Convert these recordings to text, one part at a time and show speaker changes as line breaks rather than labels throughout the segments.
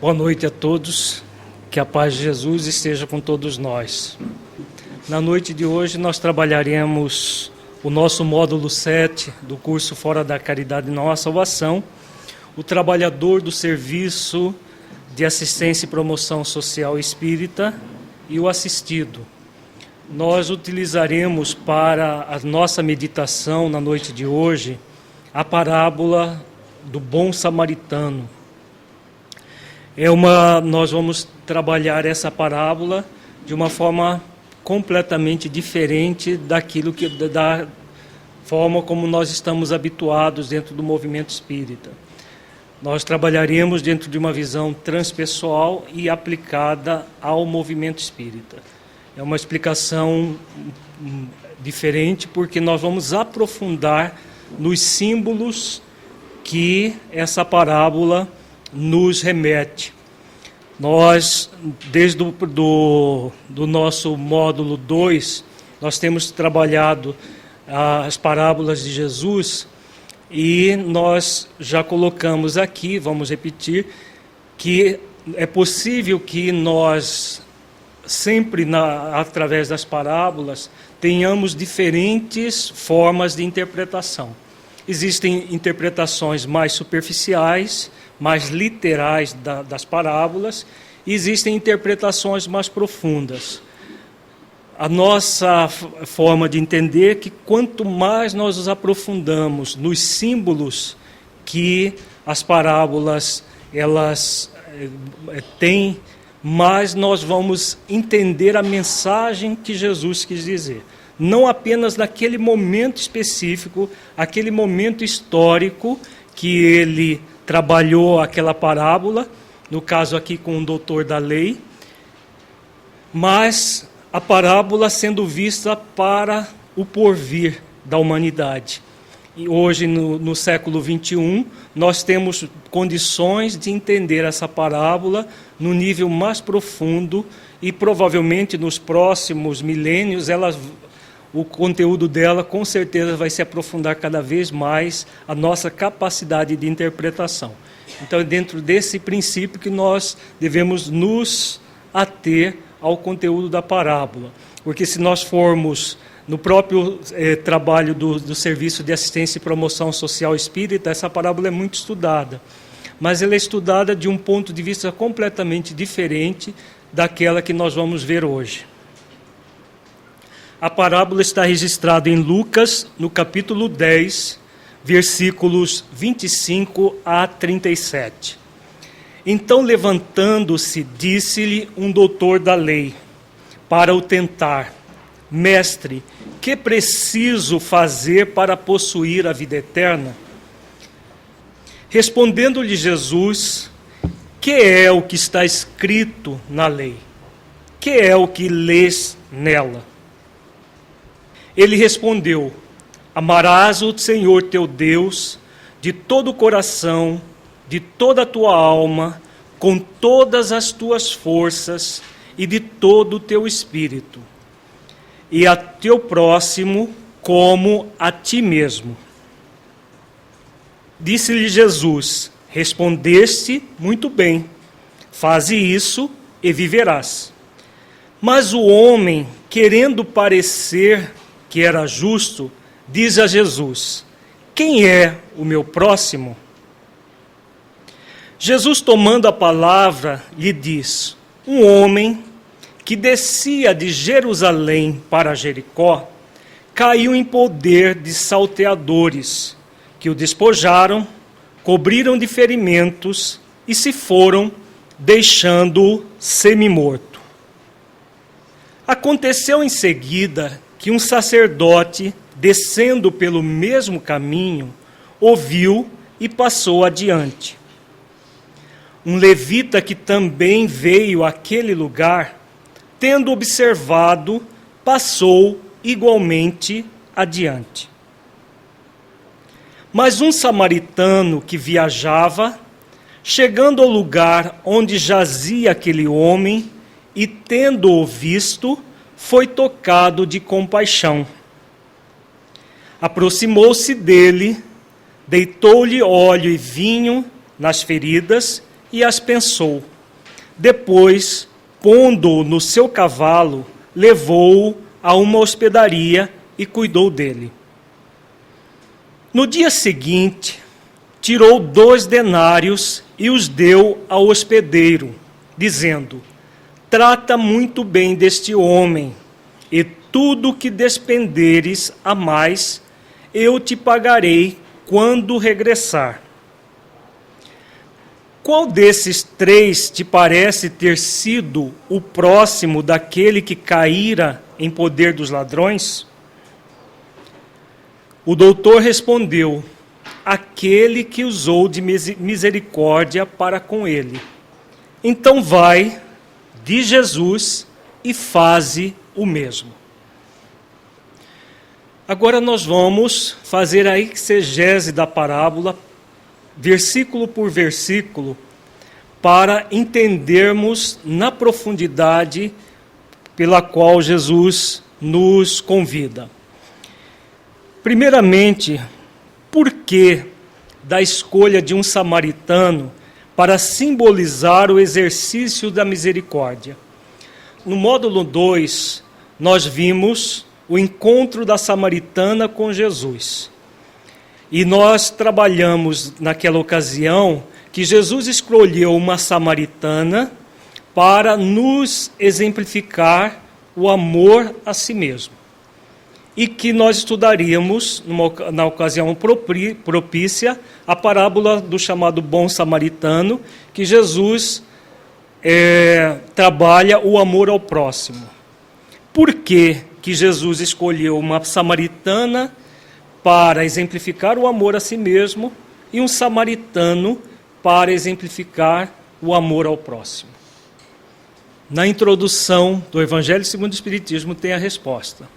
Boa noite a todos, que a paz de Jesus esteja com todos nós. Na noite de hoje nós trabalharemos o nosso módulo 7 do curso Fora da Caridade Não Há Salvação, o trabalhador do serviço de assistência e promoção social espírita e o assistido. Nós utilizaremos para a nossa meditação na noite de hoje a parábola do bom samaritano. Nós vamos trabalhar essa parábola de uma forma completamente diferente da forma como nós estamos habituados dentro do movimento espírita. Nós trabalharemos dentro de uma visão transpessoal e aplicada ao movimento espírita. É uma explicação diferente porque nós vamos aprofundar nos símbolos que essa parábola nos remete. Nós, desde do nosso módulo 2, nós temos trabalhado as parábolas de Jesus e nós já colocamos aqui, vamos repetir, que é possível que nós, sempre através das parábolas, tenhamos diferentes formas de interpretação. Existem interpretações mais superficiais, mais literais das parábolas, e existem interpretações mais profundas. A nossa forma de entender é que quanto mais nós nos aprofundamos nos símbolos que as parábolas elas têm, mais nós vamos entender a mensagem que Jesus quis dizer. Não apenas naquele momento específico, aquele momento histórico que ele trabalhou aquela parábola, no caso aqui com o doutor da lei, mas a parábola sendo vista para o porvir da humanidade. E hoje, no século XXI, nós temos condições de entender essa parábola no nível mais profundo e provavelmente nos próximos milênios o conteúdo dela com certeza vai se aprofundar cada vez mais a nossa capacidade de interpretação. Então é dentro desse princípio que nós devemos nos ater ao conteúdo da parábola. Porque se nós formos no próprio trabalho do Serviço de Assistência e Promoção Social Espírita, essa parábola é muito estudada. Mas ela é estudada de um ponto de vista completamente diferente daquela que nós vamos ver hoje. A parábola está registrada em Lucas, no capítulo 10, versículos 25 a 37. Então, levantando-se, disse-lhe um doutor da lei, para o tentar: Mestre, que preciso fazer para possuir a vida eterna? Respondendo-lhe Jesus: que é o que está escrito na lei? Que é o que lês nela? Ele respondeu: amarás o Senhor teu Deus de todo o coração, de toda a tua alma, com todas as tuas forças e de todo o teu espírito, e a teu próximo como a ti mesmo. Disse-lhe Jesus: respondeste muito bem, faze isso e viverás. Mas o homem, querendo parecer que era justo, diz a Jesus: quem é o meu próximo? Jesus, tomando a palavra, lhe diz: um homem que descia de Jerusalém para Jericó, caiu em poder de salteadores, que o despojaram, cobriram de ferimentos e se foram, deixando-o semi-morto. Aconteceu em seguida que um sacerdote, descendo pelo mesmo caminho, ouviu e passou adiante. Um levita que também veio àquele lugar, tendo observado, passou igualmente adiante. Mas um samaritano que viajava, chegando ao lugar onde jazia aquele homem, e tendo-o visto, foi tocado de compaixão. Aproximou-se dele, deitou-lhe óleo e vinho nas feridas e as pensou: Depois, pondo-o no seu cavalo, levou-o a uma hospedaria e cuidou dele. No dia seguinte, tirou 2 denários e os deu ao hospedeiro, dizendo: trata muito bem deste homem, e tudo o que despenderes a mais, eu te pagarei quando regressar. Qual desses 3 te parece ter sido o próximo daquele que caíra em poder dos ladrões? O doutor respondeu: aquele que usou de misericórdia para com ele. Então vai, diz Jesus, e faze o mesmo. Agora nós vamos fazer a exegese da parábola, versículo por versículo, para entendermos na profundidade pela qual Jesus nos convida. Primeiramente, por que da escolha de um samaritano para simbolizar o exercício da misericórdia? No módulo 2, nós vimos o encontro da samaritana com Jesus. E nós trabalhamos naquela ocasião que Jesus escolheu uma samaritana para nos exemplificar o amor a si mesmo. E que nós estudaríamos, na ocasião propícia, a parábola do chamado bom samaritano, que Jesus trabalha o amor ao próximo. Por que Jesus escolheu uma samaritana para exemplificar o amor a si mesmo e um samaritano para exemplificar o amor ao próximo? Na introdução do Evangelho segundo o Espiritismo tem a resposta.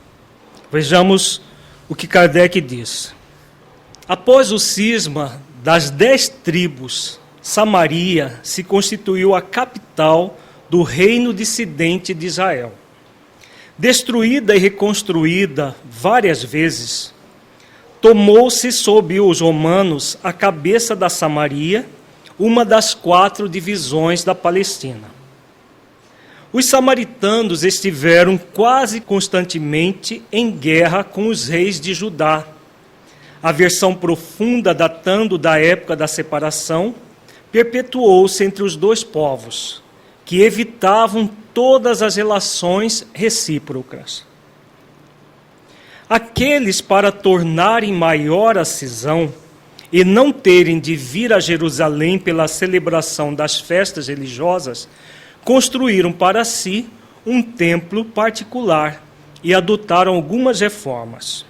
Vejamos o que Kardec diz. Após o cisma das 10 tribos, Samaria se constituiu a capital do reino dissidente de Israel. Destruída e reconstruída várias vezes, tomou-se sob os romanos a cabeça da Samaria, uma das 4 divisões da Palestina. Os samaritanos estiveram quase constantemente em guerra com os reis de Judá. A aversão profunda datando da época da separação perpetuou-se entre os 2 povos, que evitavam todas as relações recíprocas. Aqueles, para tornarem maior a cisão e não terem de vir a Jerusalém pela celebração das festas religiosas, construíram para si um templo particular e adotaram algumas reformas.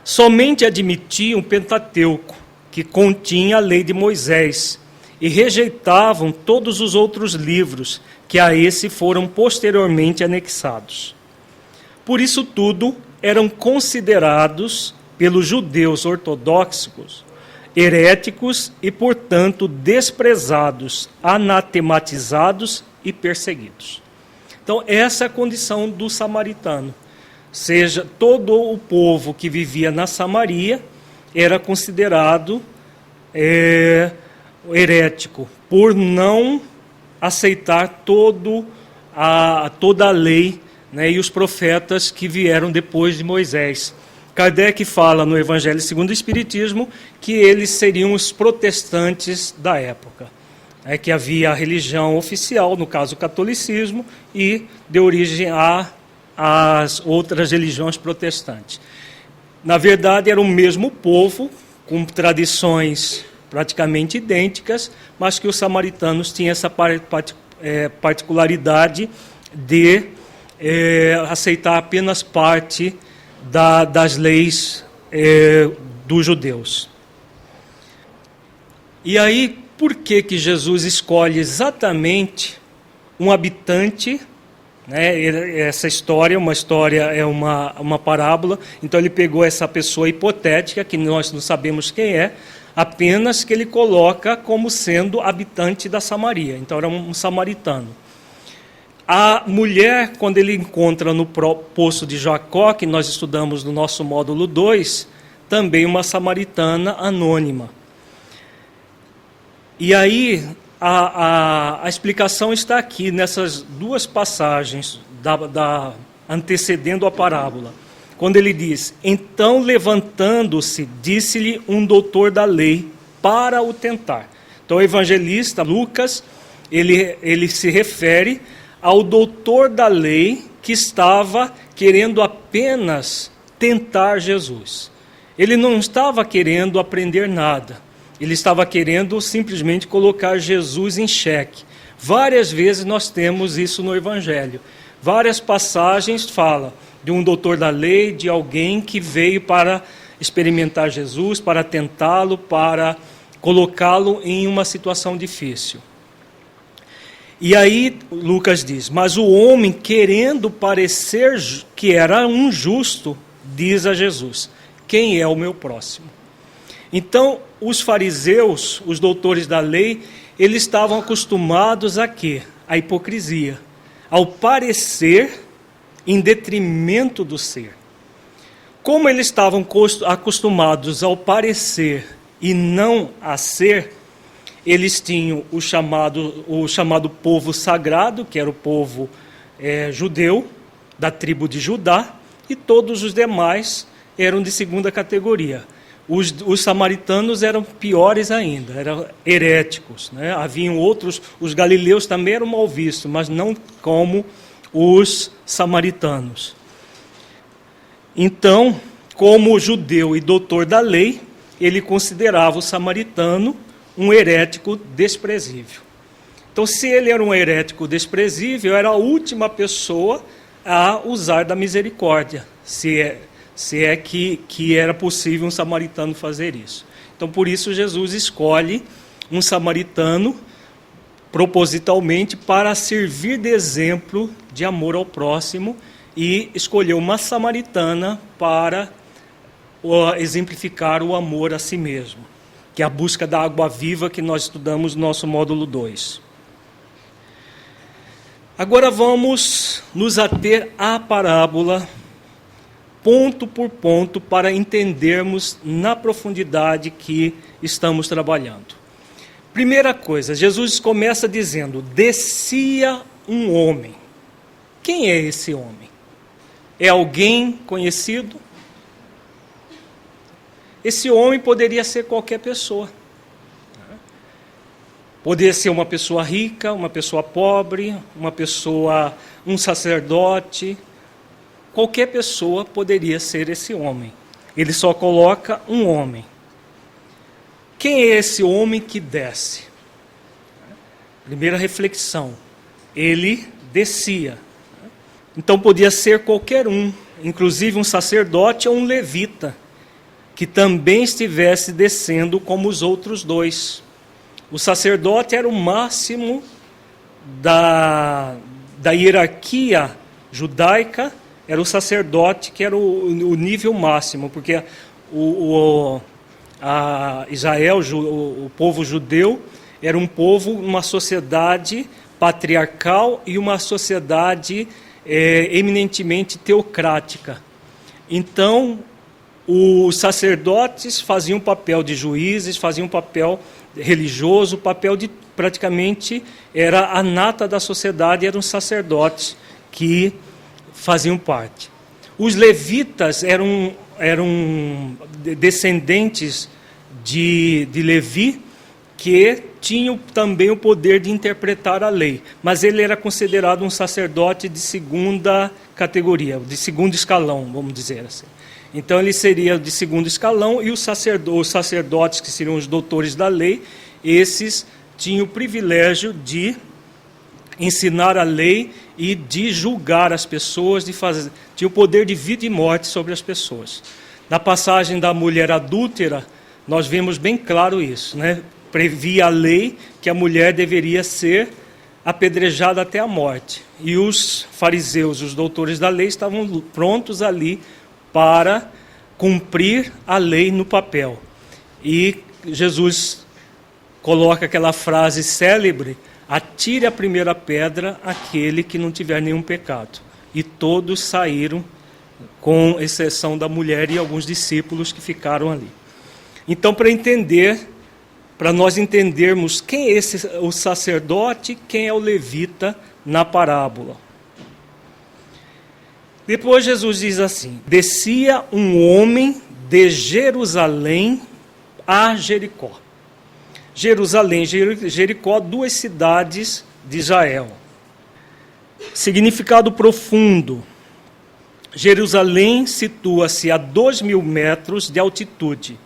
Somente admitiam o Pentateuco, que continha a lei de Moisés, e rejeitavam todos os outros livros que a esse foram posteriormente anexados. Por isso tudo eram considerados pelos judeus ortodoxos heréticos e, portanto, desprezados, anatematizados e perseguidos. Então, essa é a condição do samaritano. Ou seja, todo o povo que vivia na Samaria era considerado herético, por não aceitar toda a lei, né, e os profetas que vieram depois de Moisés. Kardec fala no Evangelho segundo o Espiritismo que eles seriam os protestantes da época, que havia a religião oficial, no caso o catolicismo, e deu origem às outras religiões protestantes. Na verdade, era o mesmo povo, com tradições praticamente idênticas, mas que os samaritanos tinham essa particularidade de aceitar apenas parte das leis dos judeus. E aí, por que Jesus escolhe exatamente um habitante, né? Essa história, é uma parábola, então ele pegou essa pessoa hipotética, que nós não sabemos quem é, apenas que ele coloca como sendo habitante da Samaria, então era um samaritano. A mulher, quando ele encontra no poço de Jacó, que nós estudamos no nosso módulo 2, também uma samaritana anônima. E aí, a explicação está aqui, nessas duas passagens antecedendo a parábola. Quando ele diz, então levantando-se, disse-lhe um doutor da lei para o tentar. Então o evangelista Lucas, ele se refere ao doutor da lei que estava querendo apenas tentar Jesus. Ele não estava querendo aprender nada. Ele estava querendo simplesmente colocar Jesus em xeque. Várias vezes nós temos isso no Evangelho. Várias passagens falam de um doutor da lei, de alguém que veio para experimentar Jesus, para tentá-lo, para colocá-lo em uma situação difícil. E aí Lucas diz, mas o homem, querendo parecer que era um justo, diz a Jesus, quem é o meu próximo? Então, os fariseus, os doutores da lei, eles estavam acostumados a quê? A hipocrisia, ao parecer em detrimento do ser. Como eles estavam acostumados ao parecer e não a ser, eles tinham o chamado povo sagrado, que era o povo judeu, da tribo de Judá, e todos os demais eram de segunda categoria. Os samaritanos eram piores ainda, eram heréticos, né? Haviam outros, os galileus também eram mal vistos, mas não como os samaritanos. Então, como judeu e doutor da lei, ele considerava o samaritano um herético desprezível. Então, se ele era um herético desprezível, era a última pessoa a usar da misericórdia, se é que era possível um samaritano fazer isso. Então, por isso, Jesus escolhe um samaritano propositalmente para servir de exemplo de amor ao próximo e escolheu uma samaritana para exemplificar o amor a si mesmo, que é a busca da água viva que nós estudamos no nosso módulo 2. Agora vamos nos ater à parábola, ponto por ponto, para entendermos na profundidade que estamos trabalhando. Primeira coisa, Jesus começa dizendo, descia um homem. Quem é esse homem? É alguém conhecido? Esse homem poderia ser qualquer pessoa. Poderia ser uma pessoa rica, uma pessoa pobre, um sacerdote. Qualquer pessoa poderia ser esse homem. Ele só coloca um homem. Quem é esse homem que desce? Primeira reflexão. Ele descia. Então podia ser qualquer um, inclusive um sacerdote ou um levita, que também estivesse descendo como os outros dois. O sacerdote era o máximo da hierarquia judaica, era o sacerdote que era o nível máximo, porque Israel, o povo judeu, era um povo, uma sociedade patriarcal e uma sociedade eminentemente teocrática. Então, os sacerdotes faziam papel de juízes, faziam papel religioso, o papel de praticamente era a nata da sociedade, eram os sacerdotes que faziam parte. Os levitas eram descendentes de Levi, que tinham também o poder de interpretar a lei, mas ele era considerado um sacerdote de segunda categoria, de segundo escalão, vamos dizer assim. Então ele seria de segundo escalão, e os sacerdotes, que seriam os doutores da lei, esses tinham o privilégio de ensinar a lei e de julgar as pessoas, tinha o poder de vida e morte sobre as pessoas. Na passagem da mulher adúltera, nós vemos bem claro isso, né? Previa a lei que a mulher deveria ser apedrejada até a morte. E os fariseus, os doutores da lei, estavam prontos ali para cumprir a lei no papel. E Jesus coloca aquela frase célebre: atire a primeira pedra aquele que não tiver nenhum pecado. E todos saíram, com exceção da mulher e alguns discípulos que ficaram ali. Então, para para nós entendermos quem é o sacerdote, quem é o levita na parábola. Depois Jesus diz assim: descia um homem de Jerusalém a Jericó. Jerusalém e Jericó, duas cidades de Israel. Significado profundo. Jerusalém situa-se a 2.000 metros de altitude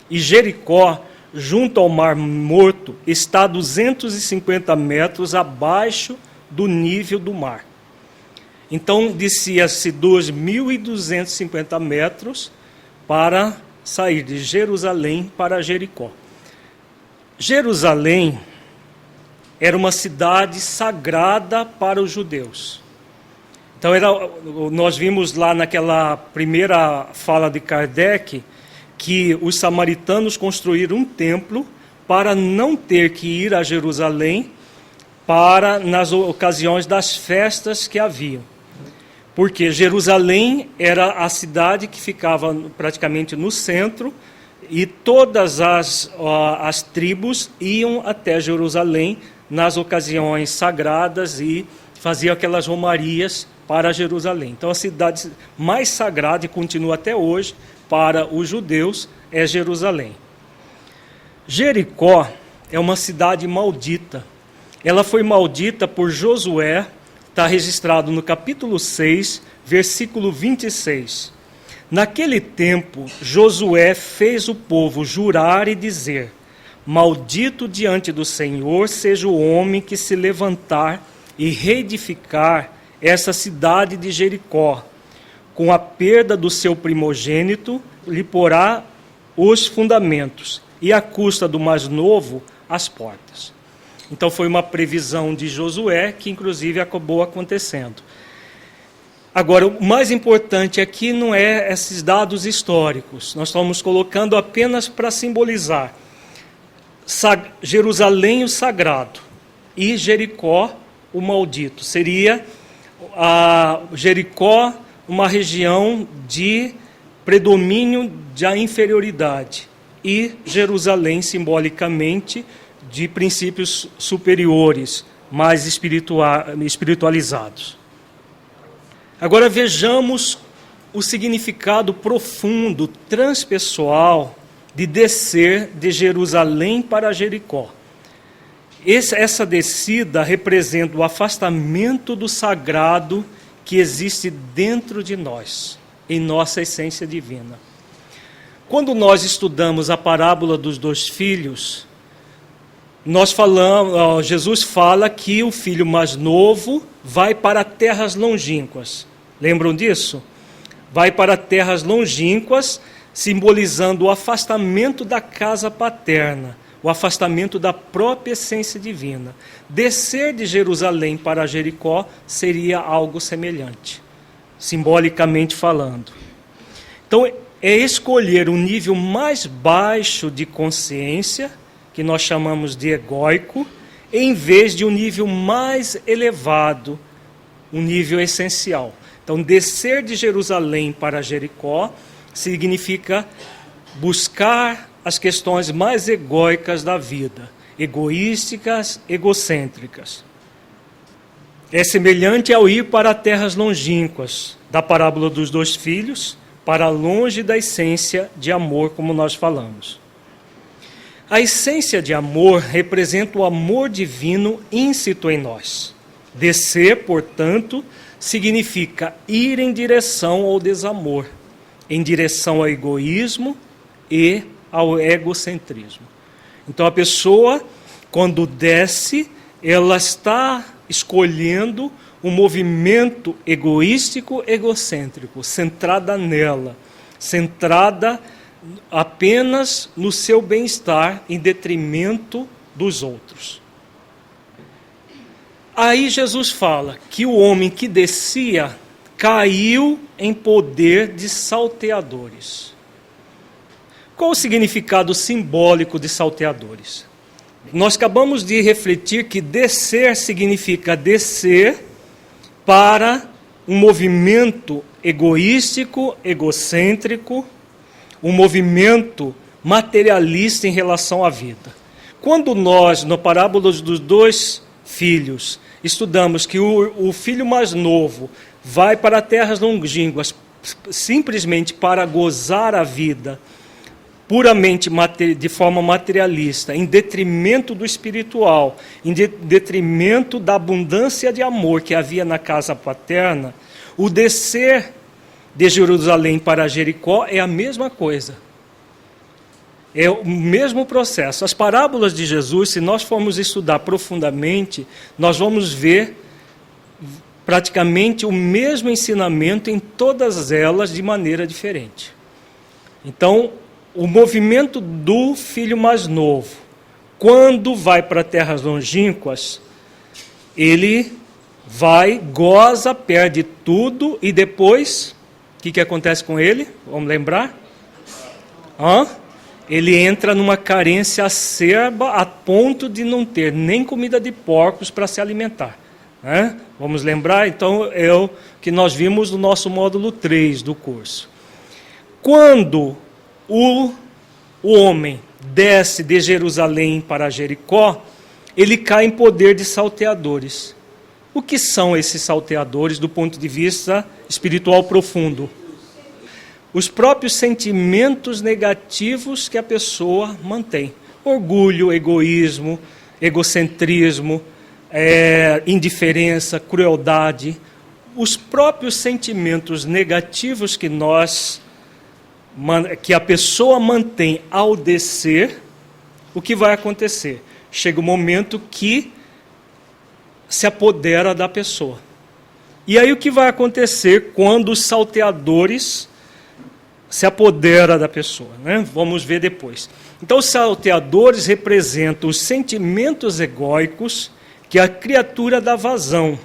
e Jericó, junto ao Mar Morto, está a 250 metros abaixo do nível do mar. Então, descia-se 2.250 metros para sair de Jerusalém para Jericó. Jerusalém era uma cidade sagrada para os judeus. Então, nós vimos lá naquela primeira fala de Kardec que os samaritanos construíram um templo para não ter que ir a Jerusalém nas ocasiões das festas que haviam. Porque Jerusalém era a cidade que ficava praticamente no centro e todas as tribos iam até Jerusalém nas ocasiões sagradas e faziam aquelas romarias para Jerusalém. Então, a cidade mais sagrada, e continua até hoje, para os judeus, é Jerusalém. Jericó é uma cidade maldita. Ela foi maldita por Josué, está registrado no capítulo 6, versículo 26. Naquele tempo, Josué fez o povo jurar e dizer: maldito diante do Senhor seja o homem que se levantar e reedificar essa cidade de Jericó. Com a perda do seu primogênito, lhe porá os fundamentos, e à custa do mais novo, as portas. Então foi uma previsão de Josué, que inclusive acabou acontecendo. Agora, o mais importante aqui não é esses dados históricos. Nós estamos colocando apenas para simbolizar Jerusalém, o sagrado, e Jericó, o maldito. Seria Jericó uma região de predomínio da inferioridade e Jerusalém, simbolicamente, de princípios superiores, mais espiritualizados. Agora vejamos o significado profundo, transpessoal, de descer de Jerusalém para Jericó. Essa descida representa o afastamento do sagrado que existe dentro de nós, em nossa essência divina. Quando nós estudamos a parábola dos dois filhos, Jesus fala que o filho mais novo vai para terras longínquas. Lembram disso? Vai para terras longínquas, simbolizando o afastamento da casa paterna, o afastamento da própria essência divina. Descer de Jerusalém para Jericó seria algo semelhante, simbolicamente falando. Então, é escolher um nível mais baixo de consciência, que nós chamamos de egóico, em vez de um nível mais elevado, um nível essencial. Então, descer de Jerusalém para Jericó significa buscar as questões mais egóicas da vida, egoísticas, egocêntricas. É semelhante ao ir para terras longínquas, da parábola dos dois filhos, para longe da essência de amor, como nós falamos. A essência de amor representa o amor divino íncito em nós. Descer, portanto, significa ir em direção ao desamor, em direção ao egoísmo e ao egocentrismo. Então a pessoa, quando desce, ela está escolhendo um movimento egoístico, egocêntrico, centrada nela, centrada apenas no seu bem-estar em detrimento dos outros. Aí Jesus fala que o homem que descia caiu em poder de salteadores. Qual o significado simbólico de salteadores? Nós acabamos de refletir que descer significa descer para um movimento egoístico, egocêntrico, um movimento materialista em relação à vida. Quando nós, na parábola dos dois filhos, estudamos que o filho mais novo vai para terras longínquas simplesmente para gozar a vida, puramente de forma materialista, em detrimento do espiritual, em detrimento da abundância de amor que havia na casa paterna, o descer de Jerusalém para Jericó é a mesma coisa. É o mesmo processo. As parábolas de Jesus, se nós formos estudar profundamente, nós vamos ver praticamente o mesmo ensinamento em todas elas de maneira diferente. Então, o movimento do filho mais novo, quando vai para terras longínquas, ele vai, goza, perde tudo e depois, o que acontece com ele? Vamos lembrar? Ele entra numa carência acerba a ponto de não ter nem comida de porcos para se alimentar. Vamos lembrar? Então, é o que nós vimos no nosso módulo 3 do curso. Quando o homem desce de Jerusalém para Jericó, ele cai em poder de salteadores. O que são esses salteadores do ponto de vista espiritual profundo? Os próprios sentimentos negativos que a pessoa mantém. Orgulho, egoísmo, egocentrismo, indiferença, crueldade. Os próprios sentimentos negativos que a pessoa mantém ao descer, o que vai acontecer? Chega um momento que se apodera da pessoa. E aí o que vai acontecer quando os salteadores se apoderam da pessoa? Vamos ver depois. Então, os salteadores representam os sentimentos egóicos que a criatura dá vazão,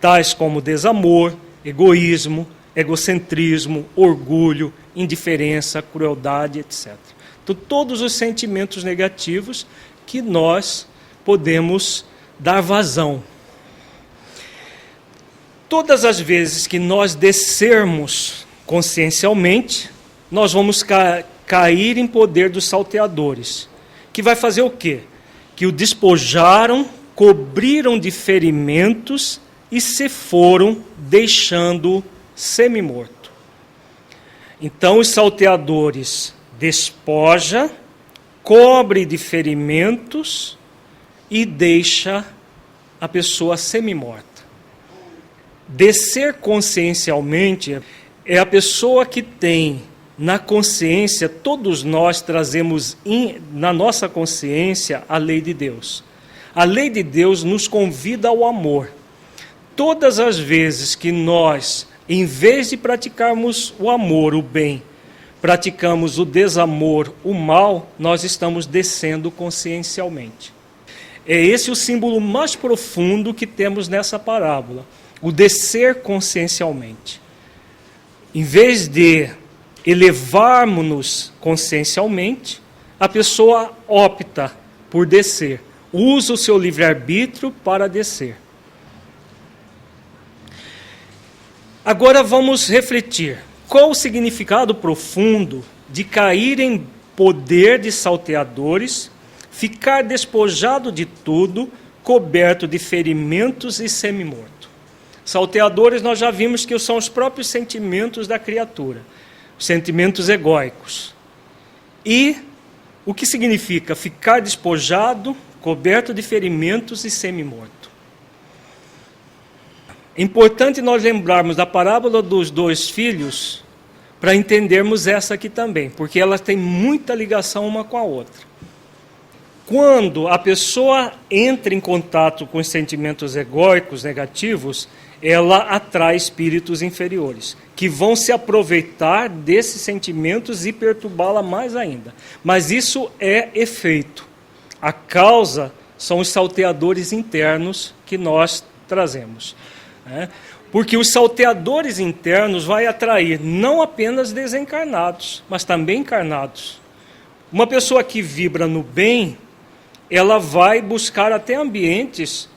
tais como desamor, egoísmo, egocentrismo, orgulho, indiferença, crueldade, etc. Então, todos os sentimentos negativos que nós podemos dar vazão. Todas as vezes que nós descermos consciencialmente, nós vamos cair em poder dos salteadores, que vai fazer o quê? Que o despojaram, cobriram de ferimentos e se foram, deixando semi-morto. Então, os salteadores despoja, cobre de ferimentos e deixa a pessoa semi-morta. Descer consciencialmente é a pessoa que tem na consciência, todos nós trazemos na nossa consciência a lei de Deus. A lei de Deus nos convida ao amor. Todas as vezes que nós, em vez de praticarmos o amor, o bem, praticamos o desamor, o mal, nós estamos descendo consciencialmente. É esse o símbolo mais profundo que temos nessa parábola, o descer consciencialmente. Em vez de elevarmos-nos consciencialmente, a pessoa opta por descer, usa o seu livre-arbítrio para descer. Agora vamos refletir. Qual o significado profundo de cair em poder de salteadores, ficar despojado de tudo, coberto de ferimentos e semi-morto? Salteadores, nós já vimos que são os próprios sentimentos da criatura, os sentimentos egóicos. E o que significa ficar despojado, coberto de ferimentos e semi-morto? É importante nós lembrarmos da parábola dos dois filhos para entendermos essa aqui também, porque ela tem muita ligação uma com a outra. Quando a pessoa entra em contato com os sentimentos egóicos negativos, ela atrai espíritos inferiores, que vão se aproveitar desses sentimentos e perturbá-la mais ainda. Mas isso é efeito. A causa são os salteadores internos que nós trazemos. Porque os salteadores internos vão atrair não apenas desencarnados, mas também encarnados. Uma pessoa que vibra no bem, ela vai buscar até ambientes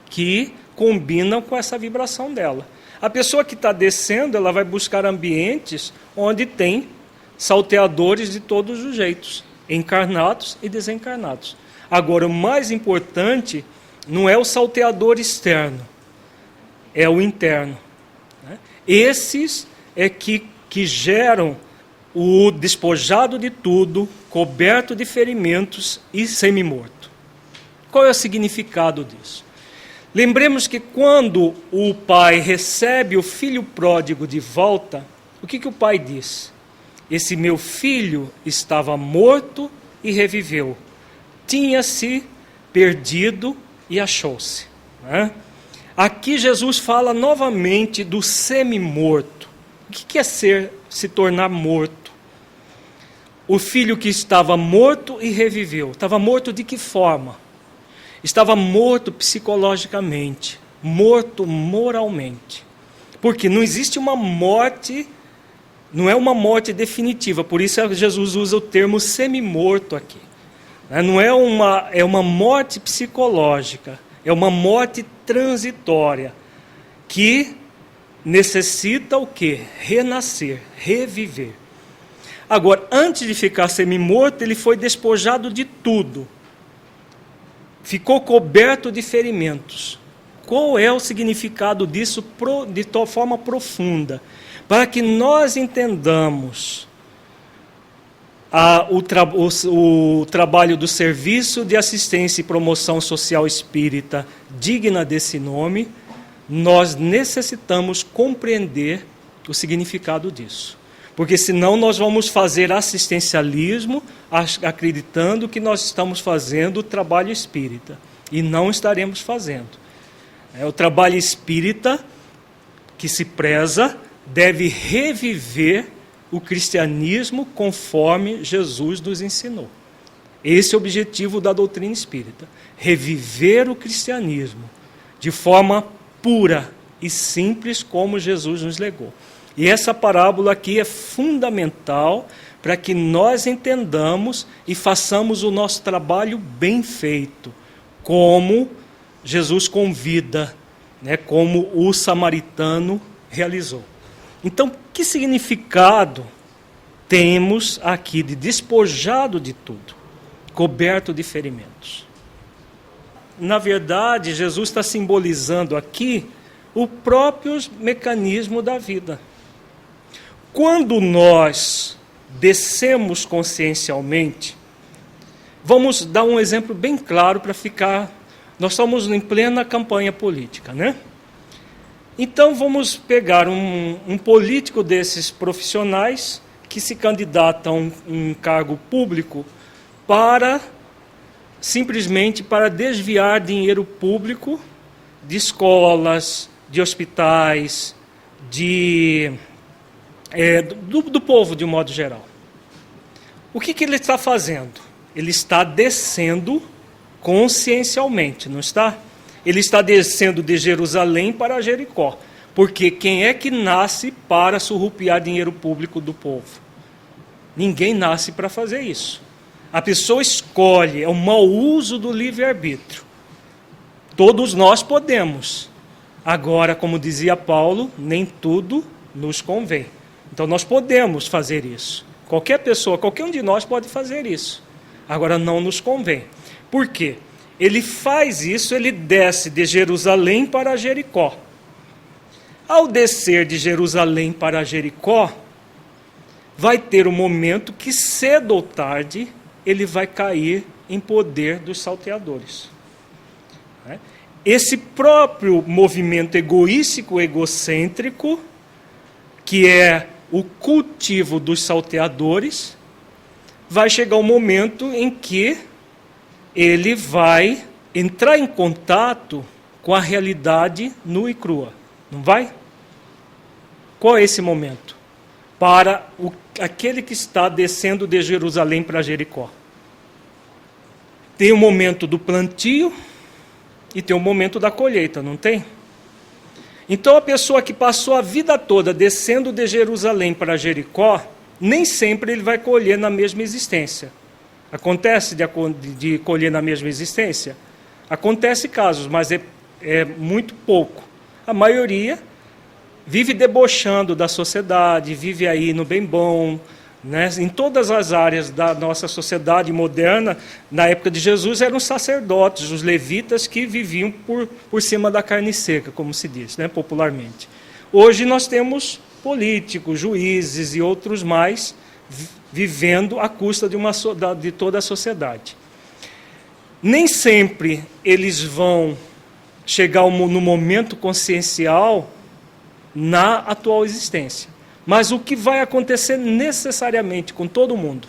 que combinam com essa vibração dela. A pessoa que está descendo, ela vai buscar ambientes onde tem salteadores de todos os jeitos, encarnados e desencarnados. Agora, o mais importante não é o salteador externo, é o interno. Esses é que geram o despojado de tudo, coberto de ferimentos e semi-morto. Qual é o significado disso? Lembremos que quando o pai recebe o filho pródigo de volta, o que o pai diz? Esse meu filho estava morto e reviveu. Tinha-se perdido e achou-se. Aqui Jesus fala novamente do semi-morto. O que é se tornar morto? O filho que estava morto e reviveu. Estava morto de que forma? Estava morto psicologicamente, morto moralmente. Porque não existe uma morte, não é uma morte definitiva, por isso Jesus usa o termo semi-morto aqui. Não é uma morte psicológica, é uma morte transitória, que necessita o quê? Renascer, reviver. Agora, antes de ficar semi-morto, ele foi despojado de tudo. Ficou coberto de ferimentos. Qual é o significado disso de tal forma profunda? Para que nós entendamos o trabalho do Serviço de Assistência e Promoção Social Espírita digna desse nome, nós necessitamos compreender o significado disso. Porque senão nós vamos fazer assistencialismo acreditando que nós estamos fazendo o trabalho espírita. E não estaremos fazendo. O trabalho espírita que se preza deve reviver o cristianismo conforme Jesus nos ensinou. Esse é o objetivo da doutrina espírita. Reviver o cristianismo de forma pura e simples como Jesus nos legou. E essa parábola aqui é fundamental para que nós entendamos e façamos o nosso trabalho bem feito, como Jesus convida, como o samaritano realizou. Então, que significado temos aqui de despojado de tudo, coberto de ferimentos? Na verdade, Jesus está simbolizando aqui o próprio mecanismo da vida. Quando nós descemos consciencialmente, vamos dar um exemplo bem claro para ficar... Nós estamos em plena campanha política, né? Então vamos pegar um político desses profissionais que se candidata a um cargo público simplesmente para desviar dinheiro público de escolas, de hospitais, do povo de um modo geral. O que ele está fazendo? Ele está descendo consciencialmente, não está? Ele está descendo de Jerusalém para Jericó. Porque quem é que nasce para surrupiar dinheiro público do povo? Ninguém nasce para fazer isso. A pessoa escolhe, é o mau uso do livre-arbítrio. Todos nós podemos. Agora, como dizia Paulo, nem tudo nos convém. Então nós podemos fazer isso. Qualquer pessoa, qualquer um de nós pode fazer isso. Agora não nos convém. Por quê? Ele faz isso, ele desce de Jerusalém para Jericó. Ao descer de Jerusalém para Jericó, vai ter um momento que cedo ou tarde ele vai cair em poder dos salteadores. Esse próprio movimento egoístico, egocêntrico, que é o cultivo dos salteadores, vai chegar um momento em que ele vai entrar em contato com a realidade nua e crua. Não vai? Qual é esse momento? Para aquele que está descendo de Jerusalém para Jericó. Tem o momento do plantio e tem o momento da colheita, não tem? Então a pessoa que passou a vida toda descendo de Jerusalém para Jericó, nem sempre ele vai colher na mesma existência. Acontece de colher na mesma existência? Acontece casos, mas é muito pouco. A maioria vive debochando da sociedade, vive aí no bem bom, né? Em todas as áreas da nossa sociedade moderna, na época de Jesus, eram os sacerdotes, os levitas, que viviam por cima da carne seca, como se diz, né, popularmente. Hoje nós temos políticos, juízes e outros mais vivendo à custa de toda a sociedade. Nem sempre eles vão chegar no momento consciencial na atual existência. Mas o que vai acontecer necessariamente com todo mundo?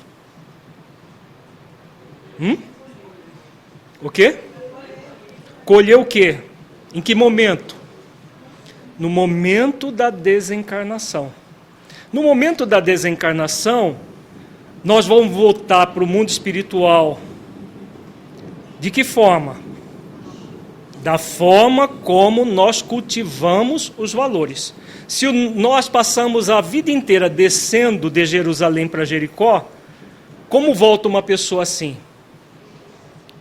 O quê? Colher o quê? Em que momento? No momento da desencarnação. No momento da desencarnação, nós vamos voltar para o mundo espiritual. De que forma? Da forma como nós cultivamos os valores. Se nós passamos a vida inteira descendo de Jerusalém para Jericó, como volta uma pessoa assim?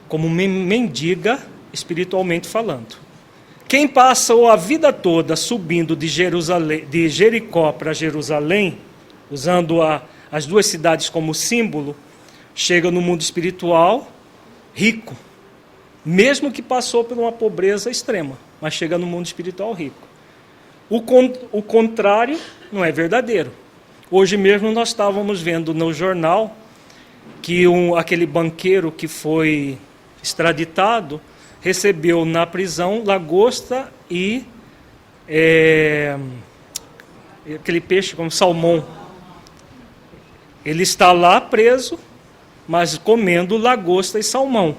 Como mendiga, espiritualmente falando. Quem passa a vida toda subindo de Jericó para Jerusalém, usando as duas cidades como símbolo, chega no mundo espiritual rico. Mesmo que passou por uma pobreza extrema, mas chega no mundo espiritual rico. O contrário não é verdadeiro. Hoje mesmo nós estávamos vendo no jornal que aquele banqueiro que foi extraditado recebeu na prisão lagosta e aquele peixe como salmão. Ele está lá preso, mas comendo lagosta e salmão.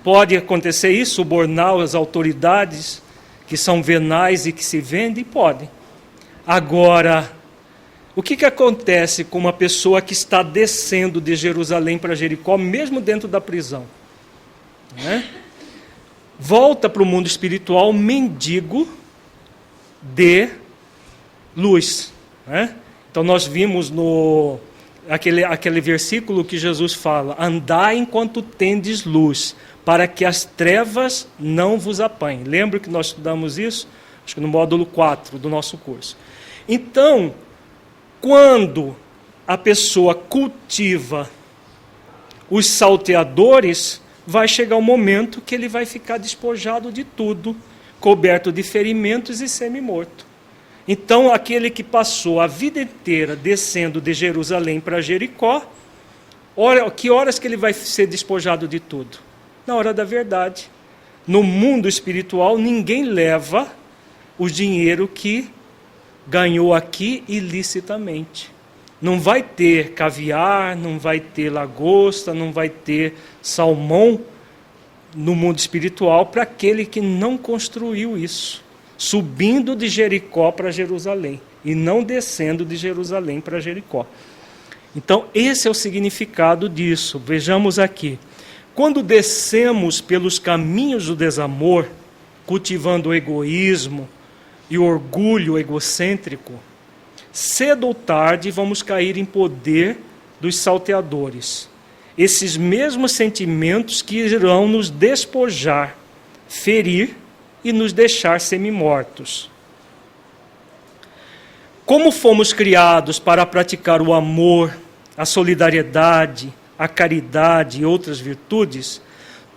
Pode acontecer isso, subornar as autoridades que são venais e que se vendem? Pode. Agora, o que acontece com uma pessoa que está descendo de Jerusalém para Jericó, mesmo dentro da prisão? Né? Volta para o mundo espiritual mendigo de luz. Né? Então nós vimos aquele versículo que Jesus fala: andai enquanto tendes luz, para que as trevas não vos apanhem. Lembra que nós estudamos isso? Acho que no módulo 4 do nosso curso. Então, quando a pessoa cultiva os salteadores, vai chegar um momento que ele vai ficar despojado de tudo, coberto de ferimentos e semi-morto. Então, aquele que passou a vida inteira descendo de Jerusalém para Jericó, que horas que ele vai ser despojado de tudo? Na hora da verdade. No mundo espiritual, ninguém leva o dinheiro que ganhou aqui ilicitamente. Não vai ter caviar, não vai ter lagosta, não vai ter salmão no mundo espiritual para aquele que não construiu isso, subindo de Jericó para Jerusalém e não descendo de Jerusalém para Jericó. Então, esse é o significado disso. Vejamos aqui. Quando descemos pelos caminhos do desamor, cultivando o egoísmo e o orgulho egocêntrico, cedo ou tarde vamos cair em poder dos salteadores. Esses mesmos sentimentos que irão nos despojar, ferir e nos deixar semi-mortos. Como fomos criados para praticar o amor, a solidariedade, a caridade e outras virtudes,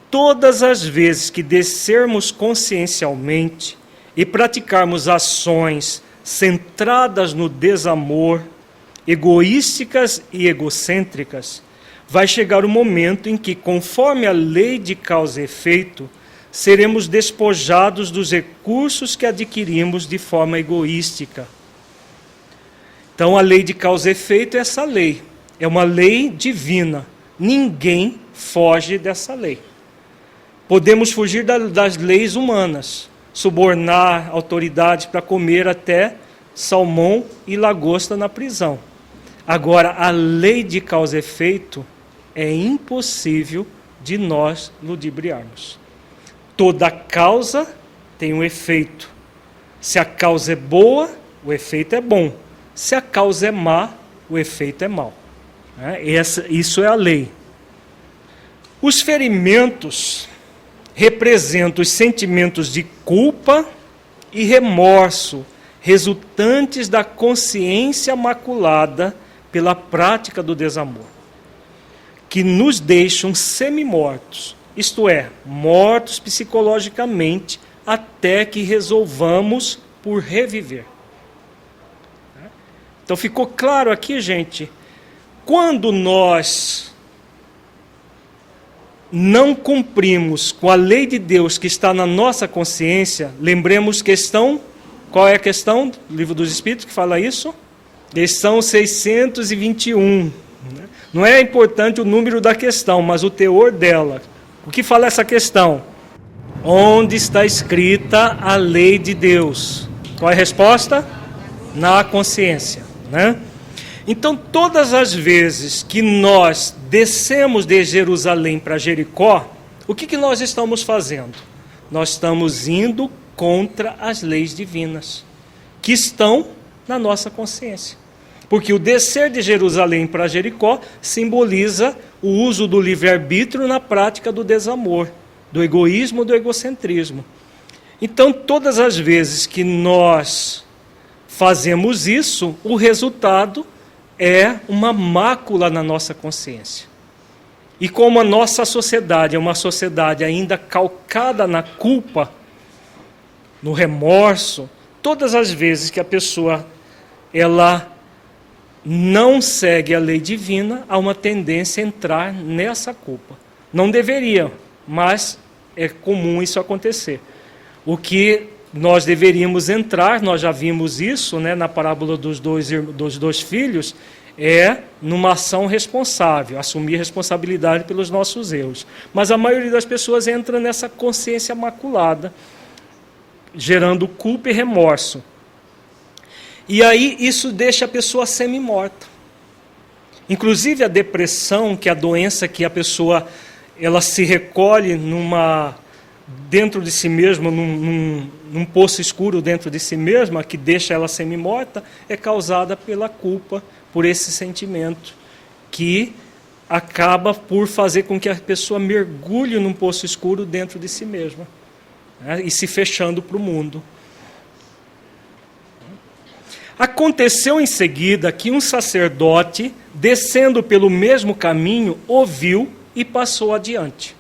todas as vezes que descermos consciencialmente e praticarmos ações centradas no desamor, egoísticas e egocêntricas, vai chegar o momento em que, conforme a lei de causa e efeito, seremos despojados dos recursos que adquirimos de forma egoística. Então, a lei de causa e efeito é essa lei. É uma lei divina. Ninguém foge dessa lei. Podemos fugir das leis humanas, subornar autoridades para comer até salmão e lagosta na prisão. Agora, a lei de causa e efeito é impossível de nós ludibriarmos. Toda causa tem um efeito. Se a causa é boa, o efeito é bom. Se a causa é má, o efeito é mau. Isso é a lei. Os ferimentos representam os sentimentos de culpa e remorso resultantes da consciência maculada pela prática do desamor, que nos deixam semi-mortos, isto é, mortos psicologicamente, até que resolvamos por reviver. Então ficou claro aqui, gente, quando nós não cumprimos com a lei de Deus que está na nossa consciência, lembremos questão, qual é a questão do Livro dos Espíritos que fala isso? Questão 621. Não é importante o número da questão, mas o teor dela. O que fala essa questão? Onde está escrita a lei de Deus? Qual é a resposta? Na consciência, né? Então, todas as vezes que nós descemos de Jerusalém para Jericó, o que nós estamos fazendo? Nós estamos indo contra as leis divinas, que estão na nossa consciência. Porque o descer de Jerusalém para Jericó simboliza o uso do livre-arbítrio na prática do desamor, do egoísmo, do egocentrismo. Então, todas as vezes que nós fazemos isso, o resultado é uma mácula na nossa consciência. E como a nossa sociedade é uma sociedade ainda calcada na culpa, no remorso, todas as vezes que a pessoa ela não segue a lei divina, há uma tendência a entrar nessa culpa. Não deveria, mas é comum isso acontecer. O que nós deveríamos entrar, nós já vimos isso, né, na parábola dos dois filhos, é numa ação responsável, assumir responsabilidade pelos nossos erros. Mas a maioria das pessoas entra nessa consciência maculada, gerando culpa e remorso. E aí isso deixa a pessoa semi-morta. Inclusive a depressão, que é a doença que a pessoa ela se recolhe dentro de si mesma, num poço escuro dentro de si mesma, que deixa ela semi-morta, é causada pela culpa, por esse sentimento, que acaba por fazer com que a pessoa mergulhe num poço escuro dentro de si mesma, né, e se fechando para o mundo. Aconteceu em seguida que um sacerdote, descendo pelo mesmo caminho, ouviu e passou adiante.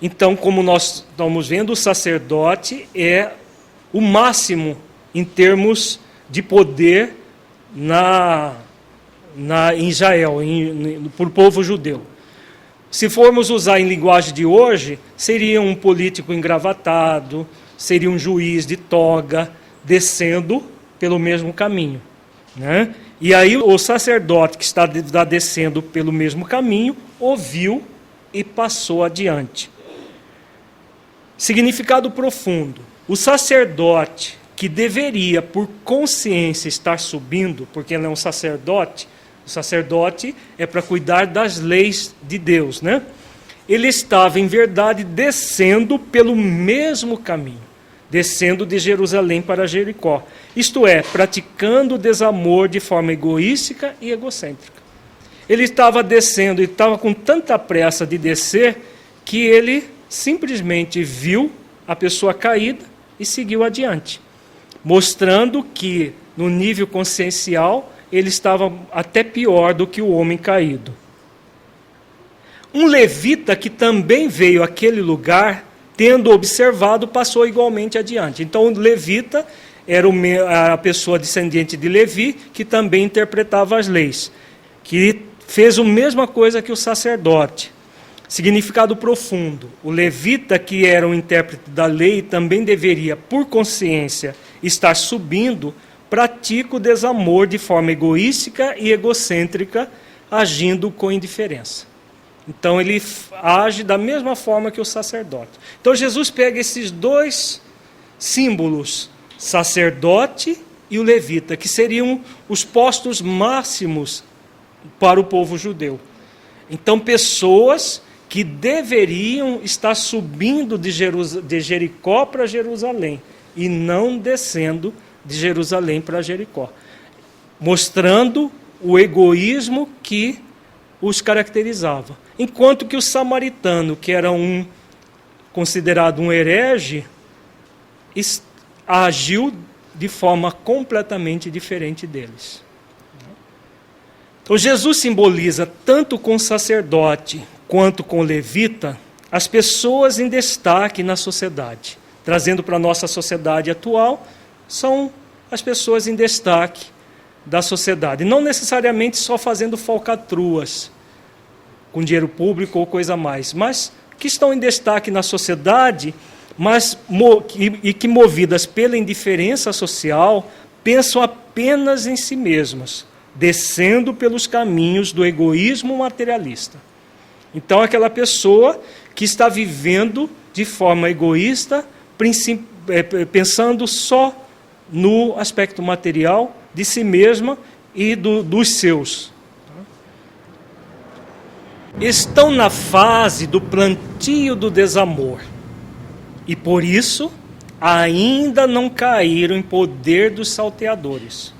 Então, como nós estamos vendo, o sacerdote é o máximo em termos de poder em Israel, por o povo judeu. Se formos usar em linguagem de hoje, seria um político engravatado, seria um juiz de toga, descendo pelo mesmo caminho, né? E aí o sacerdote que está descendo pelo mesmo caminho, ouviu e passou adiante. Significado profundo. O sacerdote que deveria, por consciência, estar subindo, porque ele é um sacerdote, o sacerdote é para cuidar das leis de Deus, né? Ele estava, em verdade, descendo pelo mesmo caminho, descendo de Jerusalém para Jericó. Isto é, praticando o desamor de forma egoística e egocêntrica. Ele estava descendo e estava com tanta pressa de descer que ele simplesmente viu a pessoa caída e seguiu adiante, mostrando que, no nível consciencial, ele estava até pior do que o homem caído. Um levita que também veio àquele lugar, tendo observado, passou igualmente adiante. Então, o levita era a pessoa descendente de Levi, que também interpretava as leis, que fez a mesma coisa que o sacerdote. Significado profundo. O levita, que era um intérprete da lei, também deveria, por consciência, estar subindo, pratica o desamor de forma egoística e egocêntrica, agindo com indiferença. Então ele age da mesma forma que o sacerdote. Então Jesus pega esses dois símbolos, sacerdote e o levita, que seriam os postos máximos para o povo judeu. Então pessoas que deveriam estar subindo de Jericó para Jerusalém e não descendo de Jerusalém para Jericó, mostrando o egoísmo que os caracterizava. Enquanto que o samaritano, que era considerado um herege, agiu de forma completamente diferente deles. Então Jesus simboliza tanto com o sacerdote quanto com o levita as pessoas em destaque na sociedade. Trazendo para a nossa sociedade atual, são as pessoas em destaque da sociedade. Não necessariamente só fazendo falcatruas com dinheiro público ou coisa mais, mas que estão em destaque na sociedade, e que movidas pela indiferença social, pensam apenas em si mesmas, descendo pelos caminhos do egoísmo materialista. Então, aquela pessoa que está vivendo de forma egoísta, pensando só no aspecto material de si mesma e dos seus. Estão na fase do plantio do desamor e, por isso, ainda não caíram em poder dos salteadores.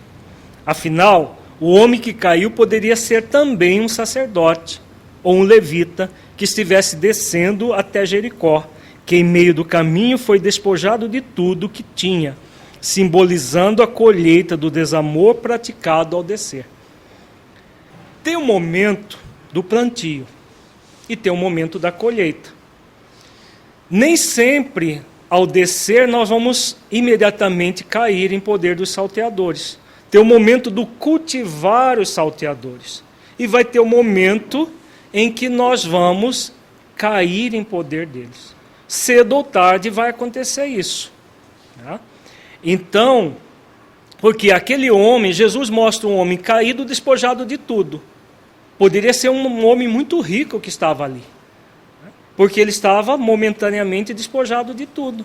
Afinal, o homem que caiu poderia ser também um sacerdote ou um levita que estivesse descendo até Jericó, que em meio do caminho foi despojado de tudo que tinha, simbolizando a colheita do desamor praticado ao descer. Tem um momento do plantio e tem um momento da colheita. Nem sempre, ao descer, nós vamos imediatamente cair em poder dos salteadores. Tem o momento do cultivar os salteadores. E vai ter o momento em que nós vamos cair em poder deles. Cedo ou tarde vai acontecer isso. Tá? Então, porque aquele homem, Jesus mostra um homem caído, despojado de tudo. Poderia ser um homem muito rico que estava ali. Porque ele estava momentaneamente despojado de tudo.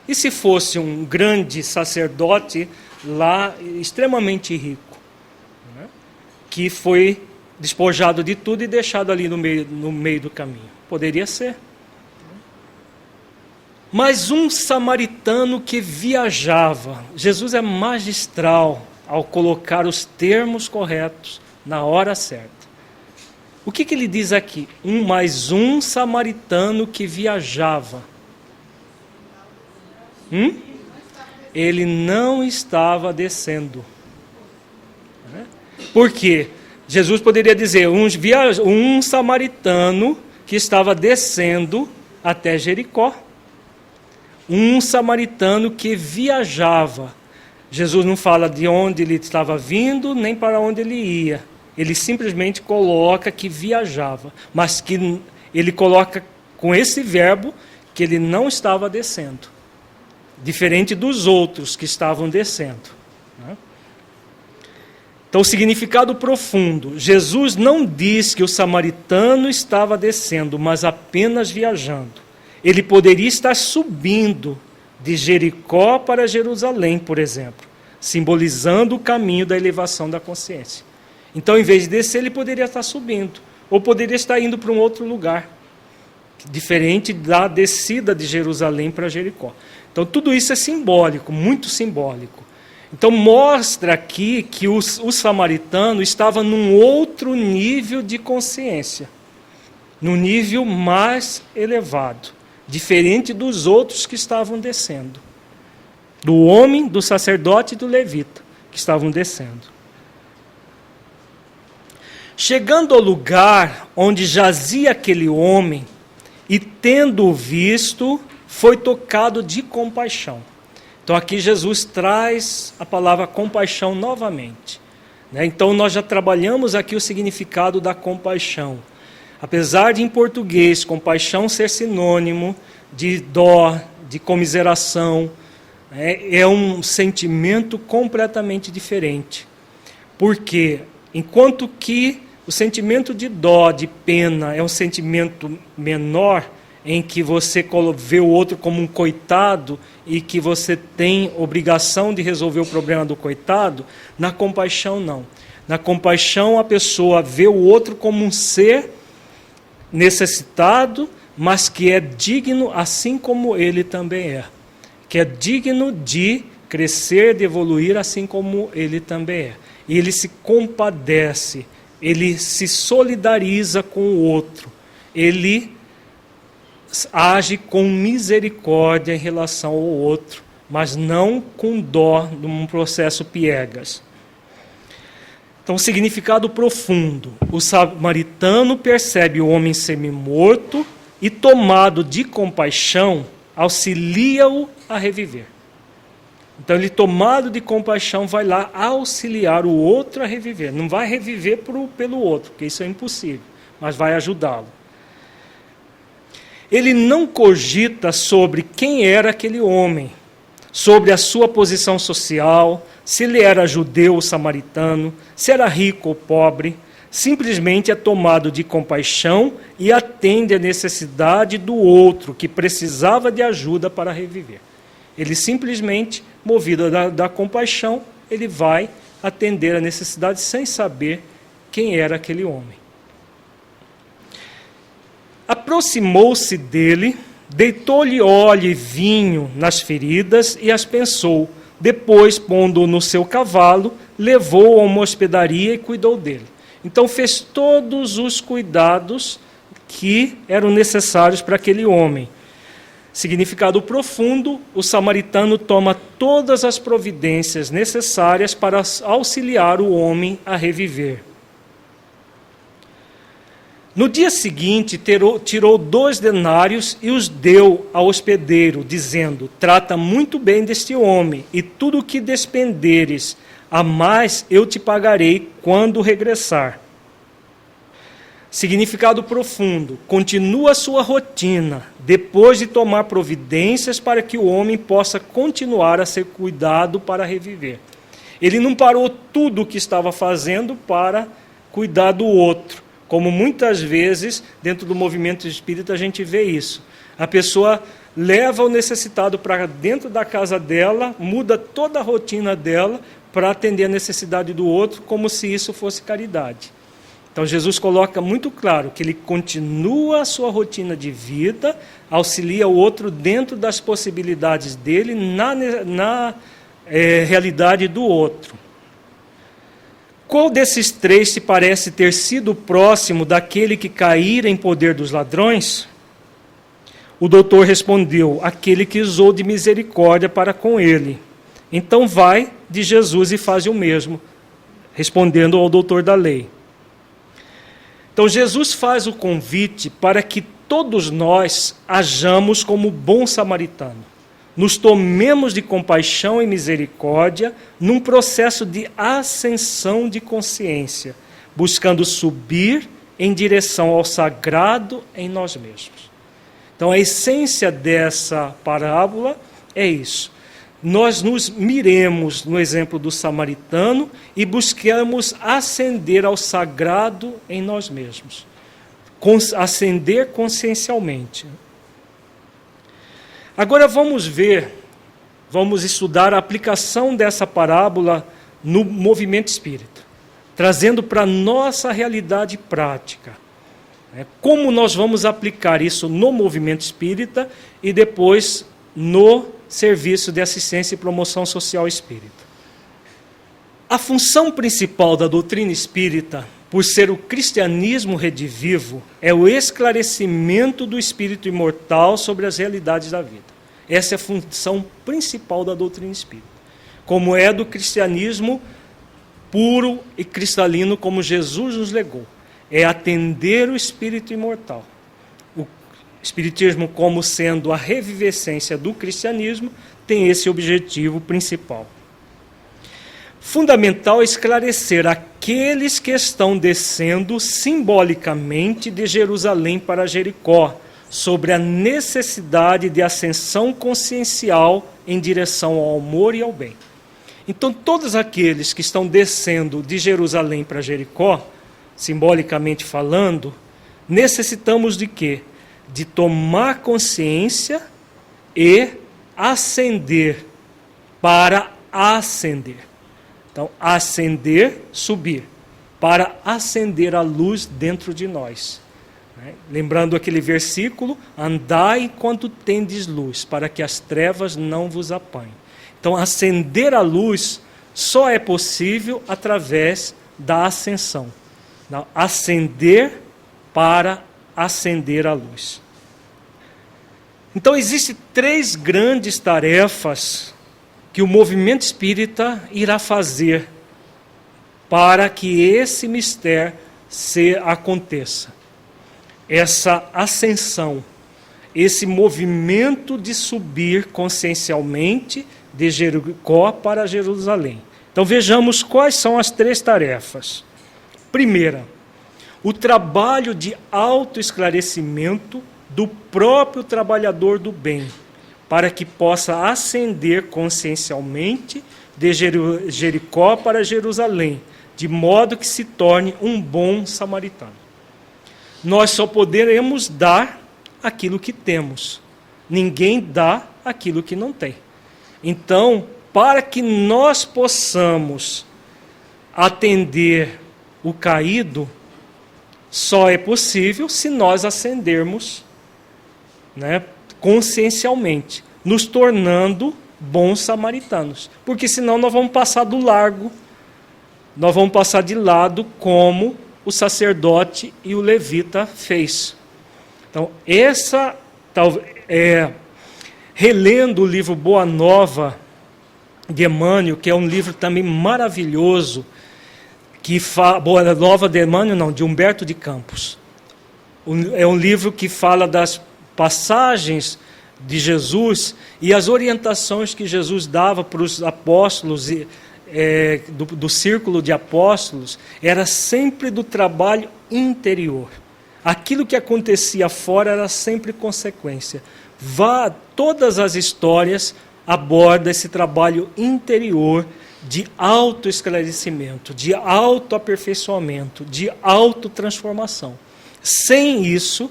E se fosse um grande sacerdote lá, extremamente rico, né, que foi despojado de tudo e deixado ali no meio do caminho? Poderia ser. Mas um samaritano que viajava, Jesus é magistral ao colocar os termos corretos na hora certa. O que ele diz aqui? Mais um samaritano que viajava. Ele não estava descendo. Por quê? Jesus poderia dizer um samaritano que estava descendo até Jericó. Um samaritano que viajava. Jesus não fala de onde ele estava vindo, nem para onde ele ia. Ele simplesmente coloca que viajava, mas que ele coloca com esse verbo que ele não estava descendo, diferente dos outros que estavam descendo. Então, o significado profundo: Jesus não diz que o samaritano estava descendo, mas apenas viajando. Ele poderia estar subindo de Jericó para Jerusalém, por exemplo, simbolizando o caminho da elevação da consciência. Então, em vez de descer, ele poderia estar subindo, ou poderia estar indo para um outro lugar, diferente da descida de Jerusalém para Jericó. Então, tudo isso é simbólico, muito simbólico. Então, mostra aqui que o samaritano estava num outro nível de consciência, num nível mais elevado, diferente dos outros que estavam descendo, do homem, do sacerdote e do levita, que estavam descendo. Chegando ao lugar onde jazia aquele homem, e tendo-o visto, foi tocado de compaixão. Então aqui Jesus traz a palavra compaixão novamente. Então nós já trabalhamos aqui o significado da compaixão. Apesar de em português compaixão ser sinônimo de dó, de comiseração, é um sentimento completamente diferente. Porque enquanto que o sentimento de dó, de pena, é um sentimento menor, em que você vê o outro como um coitado e que você tem obrigação de resolver o problema do coitado, na compaixão não. Na compaixão a pessoa vê o outro como um ser necessitado, mas que é digno assim como ele também é. Que é digno de crescer, de evoluir assim como ele também é. E ele se compadece, ele se solidariza com o outro, ele age com misericórdia em relação ao outro, mas não com dó, num processo piegas. Então, significado profundo. O samaritano percebe o homem semi-morto e, tomado de compaixão, auxilia-o a reviver. Então, ele, tomado de compaixão, vai lá auxiliar o outro a reviver. Não vai reviver pelo outro, porque isso é impossível, mas vai ajudá-lo. Ele não cogita sobre quem era aquele homem, sobre a sua posição social, se ele era judeu ou samaritano, se era rico ou pobre. Simplesmente é tomado de compaixão e atende à necessidade do outro, que precisava de ajuda para reviver. Ele simplesmente, movido da compaixão, ele vai atender a necessidade sem saber quem era aquele homem. Aproximou-se dele, deitou-lhe óleo e vinho nas feridas e as pensou. Depois, pondo-o no seu cavalo, levou-o a uma hospedaria e cuidou dele. Então fez todos os cuidados que eram necessários para aquele homem. Significado profundo, o samaritano toma todas as providências necessárias para auxiliar o homem a reviver. No dia seguinte, tirou 2 denários e os deu ao hospedeiro, dizendo: trata muito bem deste homem, e tudo o que despenderes a mais eu te pagarei quando regressar. Significado profundo, continua a sua rotina, depois de tomar providências para que o homem possa continuar a ser cuidado para reviver. Ele não parou tudo o que estava fazendo para cuidar do outro, como muitas vezes dentro do movimento espírita a gente vê isso. A pessoa leva o necessitado para dentro da casa dela, muda toda a rotina dela para atender a necessidade do outro, como se isso fosse caridade. Então Jesus coloca muito claro que ele continua a sua rotina de vida, auxilia o outro dentro das possibilidades dele, na realidade do outro. Qual desses 3 te parece ter sido próximo daquele que caíra em poder dos ladrões? O doutor respondeu: aquele que usou de misericórdia para com ele. Então vai de Jesus e faz o mesmo, respondendo ao doutor da lei. Então Jesus faz o convite para que todos nós hajamos como bom samaritano. Nos tomemos de compaixão e misericórdia num processo de ascensão de consciência, buscando subir em direção ao sagrado em nós mesmos. Então a essência dessa parábola é isso. Nós nos miremos no exemplo do samaritano e buscamos ascender ao sagrado em nós mesmos. Ascender consciencialmente. Agora vamos estudar a aplicação dessa parábola no movimento espírita, trazendo para a nossa realidade prática. Como nós vamos aplicar isso no movimento espírita e depois no serviço de assistência e promoção social espírita. A função principal da doutrina espírita, por ser o cristianismo redivivo, é o esclarecimento do espírito imortal sobre as realidades da vida. Essa é a função principal da doutrina espírita, como é do cristianismo puro e cristalino, como Jesus nos legou. É atender o espírito imortal. O espiritismo, como sendo a revivescência do cristianismo, tem esse objetivo principal. Fundamental é esclarecer aqueles que estão descendo simbolicamente de Jerusalém para Jericó, sobre a necessidade de ascensão consciencial em direção ao amor e ao bem. Então, todos aqueles que estão descendo de Jerusalém para Jericó, simbolicamente falando, necessitamos de quê? De tomar consciência e ascender para ascender. Então, ascender, subir, para acender a luz dentro de nós. Lembrando aquele versículo: andai enquanto tendes luz, para que as trevas não vos apanhem. Então, acender a luz só é possível através da ascensão. Não, ascender para acender a luz. Então, existem 3 grandes tarefas que o movimento espírita irá fazer para que esse mistério aconteça. Essa ascensão, esse movimento de subir consciencialmente de Jericó para Jerusalém. Então vejamos quais são as 3 tarefas. Primeira, o trabalho de autoesclarecimento do próprio trabalhador do bem, para que possa ascender consciencialmente de Jericó para Jerusalém, de modo que se torne um bom samaritano. Nós só poderemos dar aquilo que temos. Ninguém dá aquilo que não tem. Então, para que nós possamos atender o caído, só é possível se nós ascendermos, consciencialmente, nos tornando bons samaritanos. Porque senão nós vamos passar do largo, nós vamos passar de lado como o sacerdote e o levita fez. Então, relendo o livro Boa Nova de Emmanuel, que é um livro também maravilhoso, Boa Nova de Emmanuel, não, de Humberto de Campos. É um livro que fala das passagens de Jesus e as orientações que Jesus dava para os apóstolos do círculo de apóstolos, era sempre do trabalho interior. Aquilo que acontecia fora era sempre consequência. Todas as histórias abordam esse trabalho interior de autoesclarecimento, de autoaperfeiçoamento, de autotransformação. Sem isso,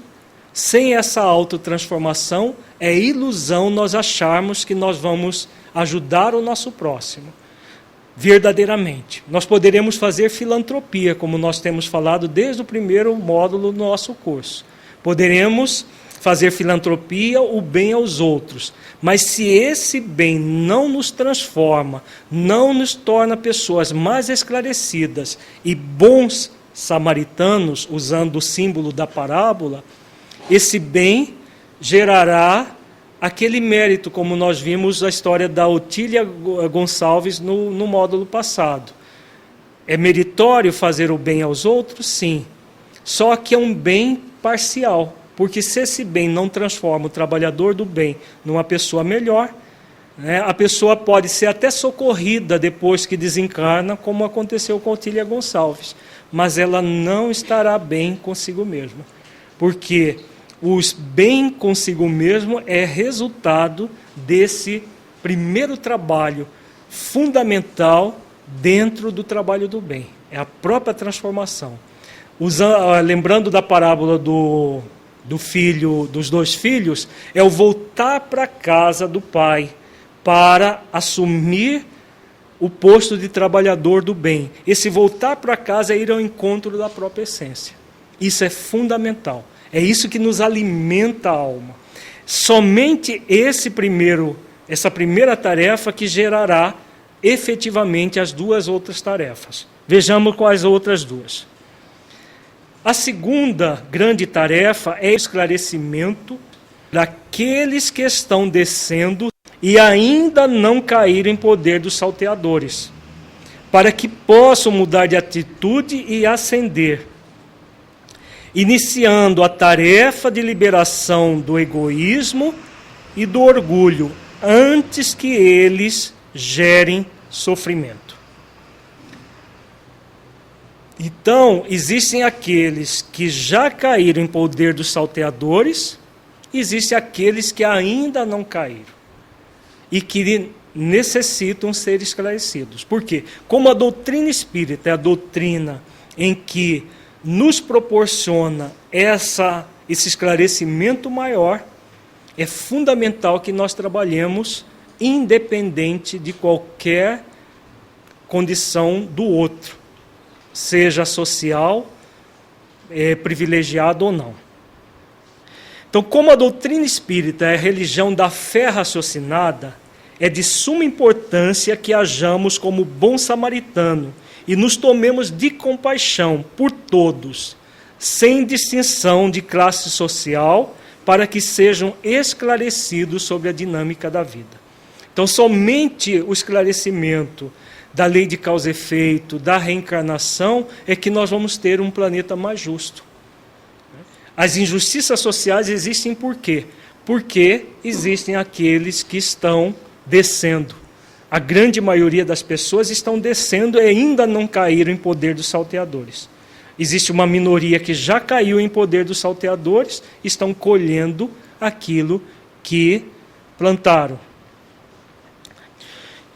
sem essa autotransformação, é ilusão nós acharmos que nós vamos ajudar o nosso próximo. Verdadeiramente. Nós poderemos fazer filantropia, como nós temos falado desde o primeiro módulo do nosso curso. Poderemos fazer filantropia, o bem aos outros. Mas se esse bem não nos transforma, não nos torna pessoas mais esclarecidas e bons samaritanos, usando o símbolo da parábola, esse bem gerará aquele mérito, como nós vimos a história da Otília Gonçalves no módulo passado. É meritório fazer o bem aos outros? Sim. Só que é um bem parcial. Porque se esse bem não transforma o trabalhador do bem numa pessoa melhor, a pessoa pode ser até socorrida depois que desencarna, como aconteceu com Otília Gonçalves. Mas ela não estará bem consigo mesma. Porque o bem consigo mesmo é resultado desse primeiro trabalho fundamental dentro do trabalho do bem. É a própria transformação. Lembrando da parábola dos 2 filhos, é o voltar para a casa do pai para assumir o posto de trabalhador do bem. Esse voltar para casa é ir ao encontro da própria essência. Isso é fundamental. É isso que nos alimenta a alma. Somente essa primeira tarefa que gerará efetivamente as 2 outras tarefas. Vejamos quais outras 2. A segunda grande tarefa é o esclarecimento daqueles que estão descendo e ainda não caíram em poder dos salteadores, para que possam mudar de atitude e ascender, iniciando a tarefa de liberação do egoísmo e do orgulho, antes que eles gerem sofrimento. Então, existem aqueles que já caíram em poder dos salteadores, existem aqueles que ainda não caíram e que necessitam ser esclarecidos. Por quê? Como a doutrina espírita é a doutrina em que nos proporciona esse esclarecimento maior, é fundamental que nós trabalhemos independente de qualquer condição do outro, seja social, privilegiado ou não. Então, como a doutrina espírita é a religião da fé raciocinada, é de suma importância que hajamos como bom samaritano e nos tomemos de compaixão por todos, sem distinção de classe social, para que sejam esclarecidos sobre a dinâmica da vida. Então, somente o esclarecimento da lei de causa e efeito, da reencarnação, é que nós vamos ter um planeta mais justo. As injustiças sociais existem por quê? Porque existem aqueles que estão descendo. A grande maioria das pessoas estão descendo e ainda não caíram em poder dos salteadores. Existe uma minoria que já caiu em poder dos salteadores, estão colhendo aquilo que plantaram.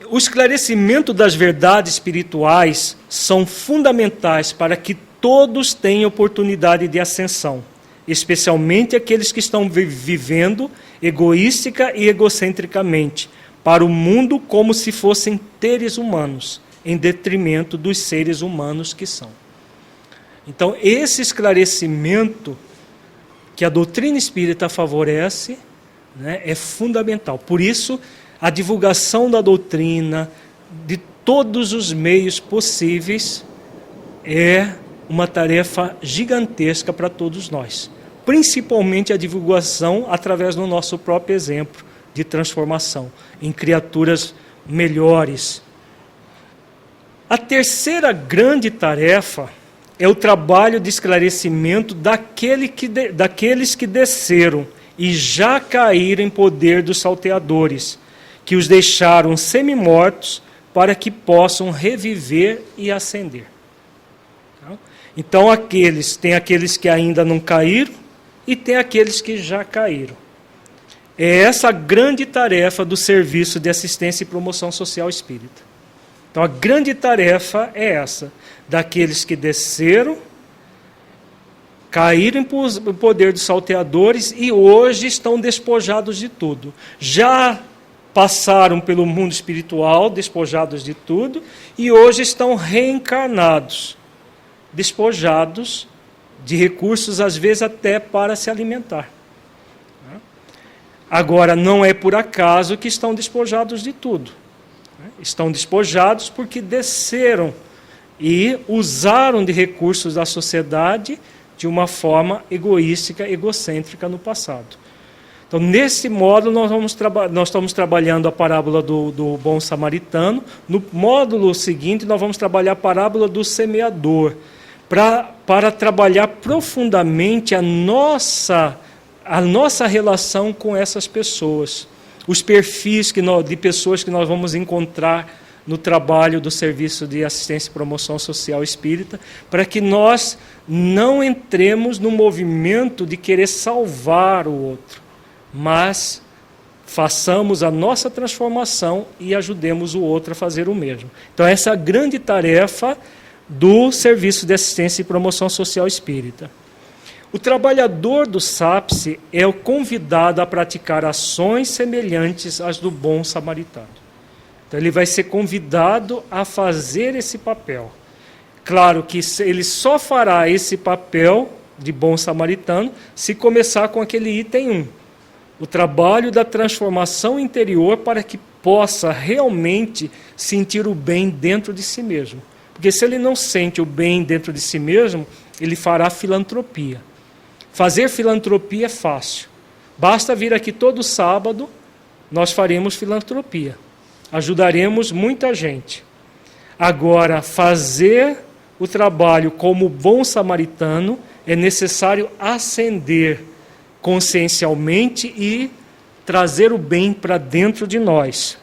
O esclarecimento das verdades espirituais são fundamentais para que todos tenham oportunidade de ascensão, especialmente aqueles que estão vivendo egoística e egocentricamente, para o mundo como se fossem seres humanos, em detrimento dos seres humanos que são. Então, esse esclarecimento que a doutrina espírita favorece, né, é fundamental. Por isso, a divulgação da doutrina, de todos os meios possíveis, é uma tarefa gigantesca para todos nós. Principalmente a divulgação através do nosso próprio exemplo de transformação, em criaturas melhores. A terceira grande tarefa é o trabalho de esclarecimento daqueles que desceram e já caíram em poder dos salteadores, que os deixaram semi-mortos para que possam reviver e ascender. Então, tem aqueles que ainda não caíram e tem aqueles que já caíram. É essa a grande tarefa do Serviço de Assistência e Promoção Social Espírita. Então, a grande tarefa é essa, daqueles que desceram, caíram em poder dos salteadores e hoje estão despojados de tudo. Já passaram pelo mundo espiritual, despojados de tudo, e hoje estão reencarnados, despojados de recursos, às vezes até para se alimentar. Agora, não é por acaso que estão despojados de tudo. Estão despojados porque desceram e usaram de recursos da sociedade de uma forma egoística, egocêntrica no passado. Então, nesse modo, nós estamos trabalhando a parábola do bom samaritano. No módulo seguinte, nós vamos trabalhar a parábola do semeador, para trabalhar profundamente a nossa relação com essas pessoas, os perfis de pessoas que nós vamos encontrar no trabalho do Serviço de Assistência e Promoção Social Espírita, para que nós não entremos no movimento de querer salvar o outro, mas façamos a nossa transformação e ajudemos o outro a fazer o mesmo. Então, essa é a grande tarefa do Serviço de Assistência e Promoção Social Espírita. O trabalhador do SAPSE é o convidado a praticar ações semelhantes às do bom samaritano. Então, ele vai ser convidado a fazer esse papel. Claro que ele só fará esse papel de bom samaritano se começar com aquele item 1. O trabalho da transformação interior para que possa realmente sentir o bem dentro de si mesmo. Porque se ele não sente o bem dentro de si mesmo, ele fará filantropia. Fazer filantropia é fácil. Basta vir aqui todo sábado, nós faremos filantropia. Ajudaremos muita gente. Agora, fazer o trabalho como bom samaritano é necessário ascender consciencialmente e trazer o bem para dentro de nós.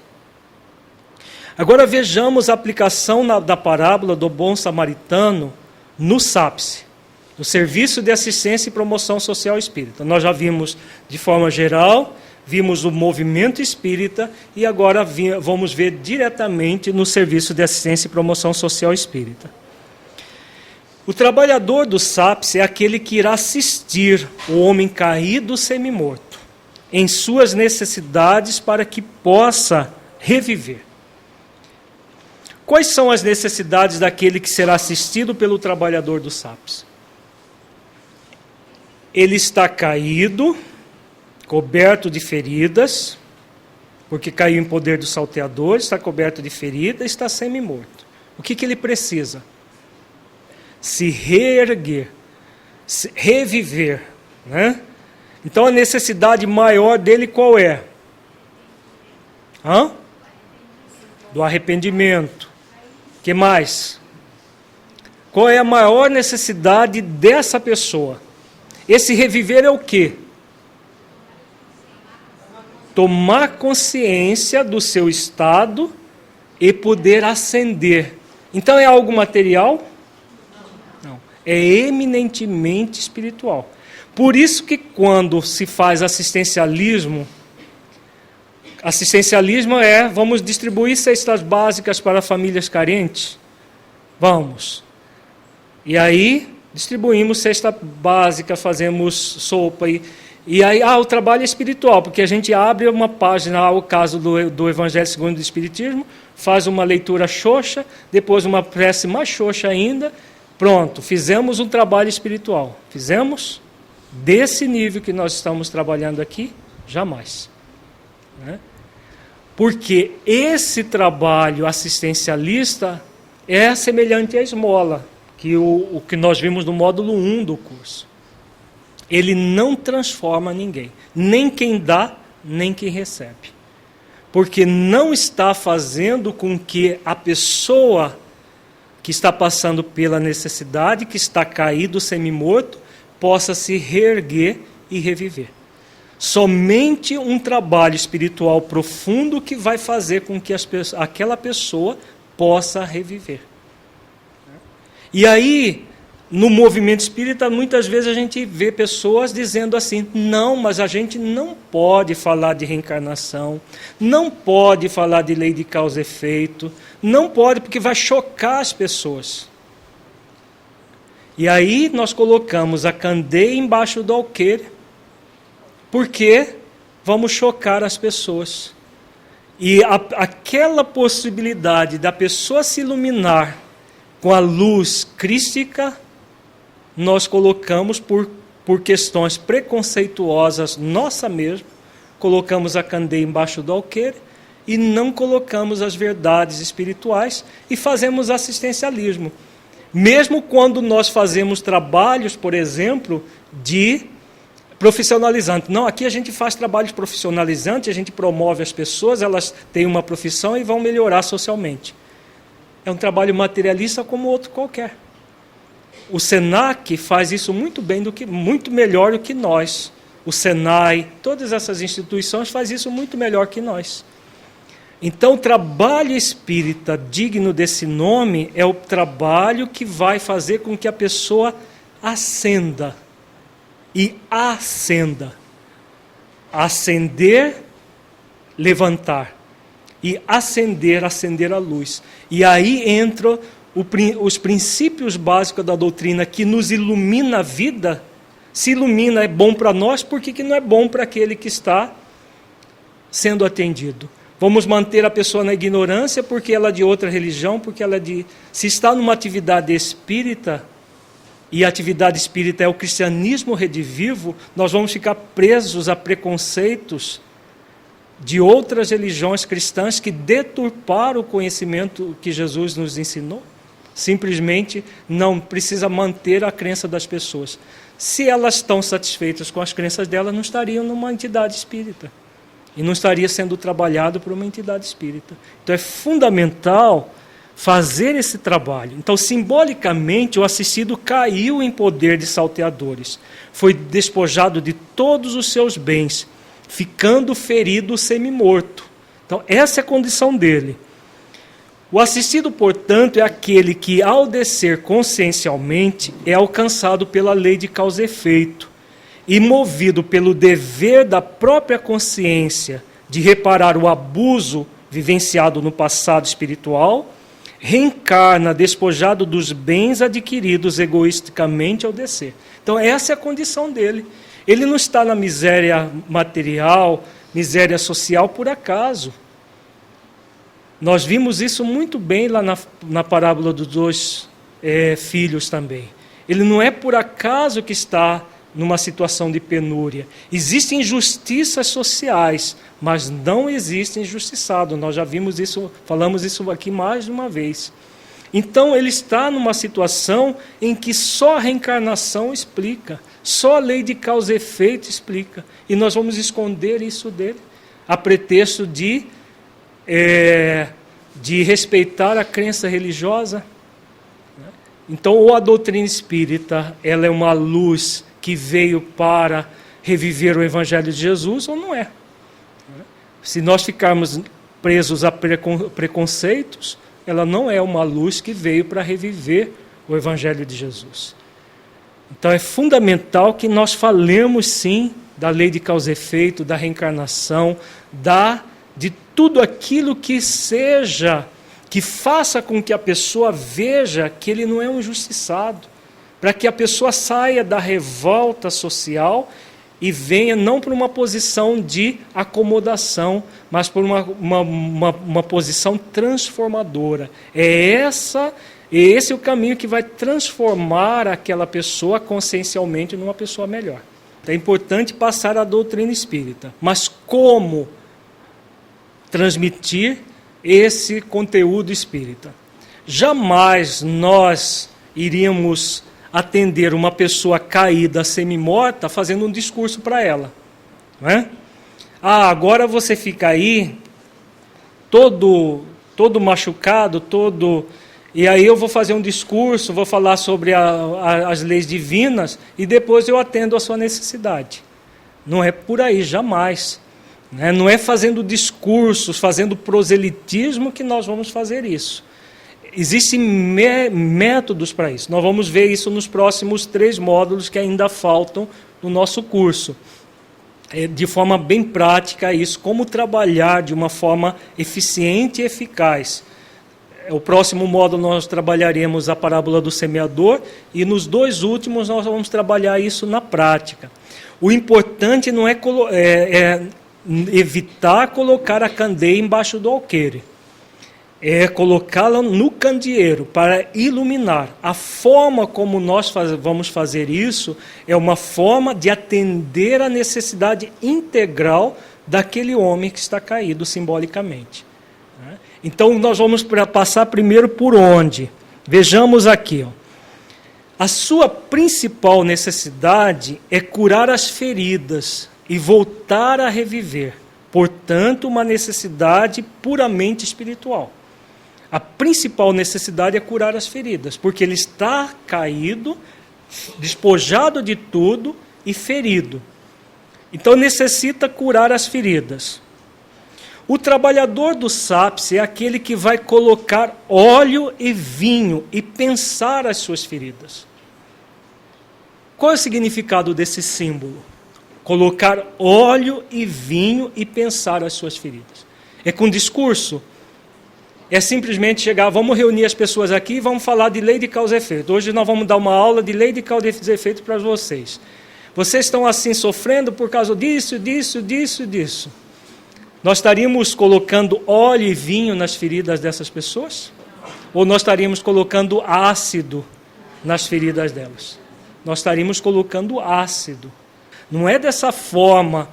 Agora vejamos a aplicação da parábola do bom samaritano no SAPSE, no Serviço de Assistência e Promoção Social Espírita. Nós já vimos de forma geral, vimos o movimento espírita e agora vamos ver diretamente no Serviço de Assistência e Promoção Social Espírita. O trabalhador do SAPSE é aquele que irá assistir o homem caído semi-morto em suas necessidades para que possa reviver. Quais são as necessidades daquele que será assistido pelo trabalhador do SAPSE? Ele está caído, coberto de feridas, porque caiu em poder do salteador, está coberto de feridas, está semi-morto. O que ele precisa? Se reerguer, reviver, né? Então a necessidade maior dele qual é? Do arrependimento, Que mais? Qual é a maior necessidade dessa pessoa? Esse reviver é o quê? Tomar consciência do seu estado e poder ascender. Então é algo material? Não. É eminentemente espiritual. Por isso que quando se faz assistencialismo é, vamos distribuir cestas básicas para famílias carentes? Vamos. E aí, distribuímos cesta básica, fazemos sopa. E aí, o trabalho é espiritual, porque a gente abre uma página, o caso do Evangelho segundo o Espiritismo, faz uma leitura xoxa, depois uma prece mais xoxa ainda, pronto, fizemos um trabalho espiritual. Fizemos? Desse nível que nós estamos trabalhando aqui, jamais. Né? Porque esse trabalho assistencialista é semelhante à esmola, que o que nós vimos no módulo 1 do curso. Ele não transforma ninguém, nem quem dá, nem quem recebe. Porque não está fazendo com que a pessoa que está passando pela necessidade, que está caído, semi-morto, possa se reerguer e reviver. Somente um trabalho espiritual profundo que vai fazer com que aquela pessoa possa reviver. E aí, no movimento espírita, muitas vezes a gente vê pessoas dizendo assim, não, mas a gente não pode falar de reencarnação, não pode falar de lei de causa e efeito, não pode porque vai chocar as pessoas. E aí nós colocamos a candeia embaixo do alqueire, porque vamos chocar as pessoas. E aquela possibilidade da pessoa se iluminar com a luz crística, nós colocamos por questões preconceituosas nossa mesmo, colocamos a candeia embaixo do alqueire e não colocamos as verdades espirituais e fazemos assistencialismo. Mesmo quando nós fazemos trabalhos, por exemplo, de profissionalizante. Não, aqui a gente faz trabalhos profissionalizantes, a gente promove as pessoas, elas têm uma profissão e vão melhorar socialmente. É um trabalho materialista como outro qualquer. O SENAC faz isso muito bem, muito melhor do que nós. O SENAI, todas essas instituições fazem isso muito melhor que nós. Então, o trabalho espírita digno desse nome é o trabalho que vai fazer com que a pessoa ascenda e ascenda. Ascender, levantar. E acender a luz. E aí entram os princípios básicos da doutrina que nos ilumina a vida. Se ilumina, é bom para nós, por que não é bom para aquele que está sendo atendido? Vamos manter a pessoa na ignorância porque ela é de outra religião, porque ela é de... Se está numa atividade espírita, e a atividade espírita é o cristianismo redivivo, nós vamos ficar presos a preconceitos de outras religiões cristãs que deturparam o conhecimento que Jesus nos ensinou. Simplesmente não precisa manter a crença das pessoas. Se elas estão satisfeitas com as crenças delas, não estariam numa entidade espírita. E não estaria sendo trabalhado por uma entidade espírita. Então é fundamental fazer esse trabalho. Então, simbolicamente, o assistido caiu em poder de salteadores. Foi despojado de todos os seus bens, ficando ferido semi-morto. Então, essa é a condição dele. O assistido, portanto, é aquele que, ao descer consciencialmente, é alcançado pela lei de causa e efeito, e movido pelo dever da própria consciência de reparar o abuso vivenciado no passado espiritual, reencarna despojado dos bens adquiridos egoisticamente ao descer. Então, essa é a condição dele. Ele não está na miséria material, miséria social por acaso. Nós vimos isso muito bem lá na parábola dos dois filhos também. Ele não é por acaso que está numa situação de penúria. Existem injustiças sociais, mas não existe injustiçado. Nós já vimos isso, falamos isso aqui mais de uma vez. Então ele está numa situação em que só a reencarnação explica, só a lei de causa e efeito explica. E nós vamos esconder isso dele, a pretexto de de respeitar a crença religiosa. Então, ou a doutrina espírita, ela é uma luz que veio para reviver o Evangelho de Jesus, ou não é. Se nós ficarmos presos a preconceitos, ela não é uma luz que veio para reviver o Evangelho de Jesus. Então é fundamental que nós falemos sim da lei de causa e efeito, da reencarnação, de tudo aquilo que seja, que faça com que a pessoa veja que ele não é um injustiçado, para que a pessoa saia da revolta social e venha não por uma posição de acomodação, mas por uma posição transformadora. Esse é o caminho que vai transformar aquela pessoa consciencialmente numa pessoa melhor. É importante passar a doutrina espírita, mas como transmitir esse conteúdo espírita? Jamais nós iríamos atender uma pessoa caída, semi-morta, fazendo um discurso para ela. Não é? Agora você fica aí, todo machucado, e aí eu vou fazer um discurso, vou falar sobre as leis divinas, e depois eu atendo a sua necessidade. Não é por aí, jamais. Não é fazendo discursos, fazendo proselitismo que nós vamos fazer isso. Existem métodos para isso. Nós vamos ver isso nos próximos 3 módulos que ainda faltam no nosso curso. De forma bem prática isso, como trabalhar de uma forma eficiente e eficaz. O próximo módulo nós trabalharemos a parábola do semeador e nos 2 últimos nós vamos trabalhar isso na prática. O importante não é evitar colocar a candeia embaixo do alqueire. É colocá-la no candeeiro para iluminar. A forma como nós vamos fazer isso é uma forma de atender a necessidade integral daquele homem que está caído simbolicamente. Então nós vamos passar primeiro por onde? Vejamos aqui. A sua principal necessidade é curar as feridas e voltar a reviver. Portanto, uma necessidade puramente espiritual. A principal necessidade é curar as feridas, porque ele está caído, despojado de tudo e ferido. Então necessita curar as feridas. O trabalhador do SAPS é aquele que vai colocar óleo e vinho e pensar as suas feridas. Qual é o significado desse símbolo? Colocar óleo e vinho e pensar as suas feridas. É com discurso? É simplesmente chegar, vamos reunir as pessoas aqui e vamos falar de lei de causa e efeito. Hoje nós vamos dar uma aula de lei de causa e efeito para vocês. Vocês estão assim sofrendo por causa disso. Nós estaríamos colocando óleo e vinho nas feridas dessas pessoas? Ou nós estaríamos colocando ácido nas feridas delas? Nós estaríamos colocando ácido. Não é dessa forma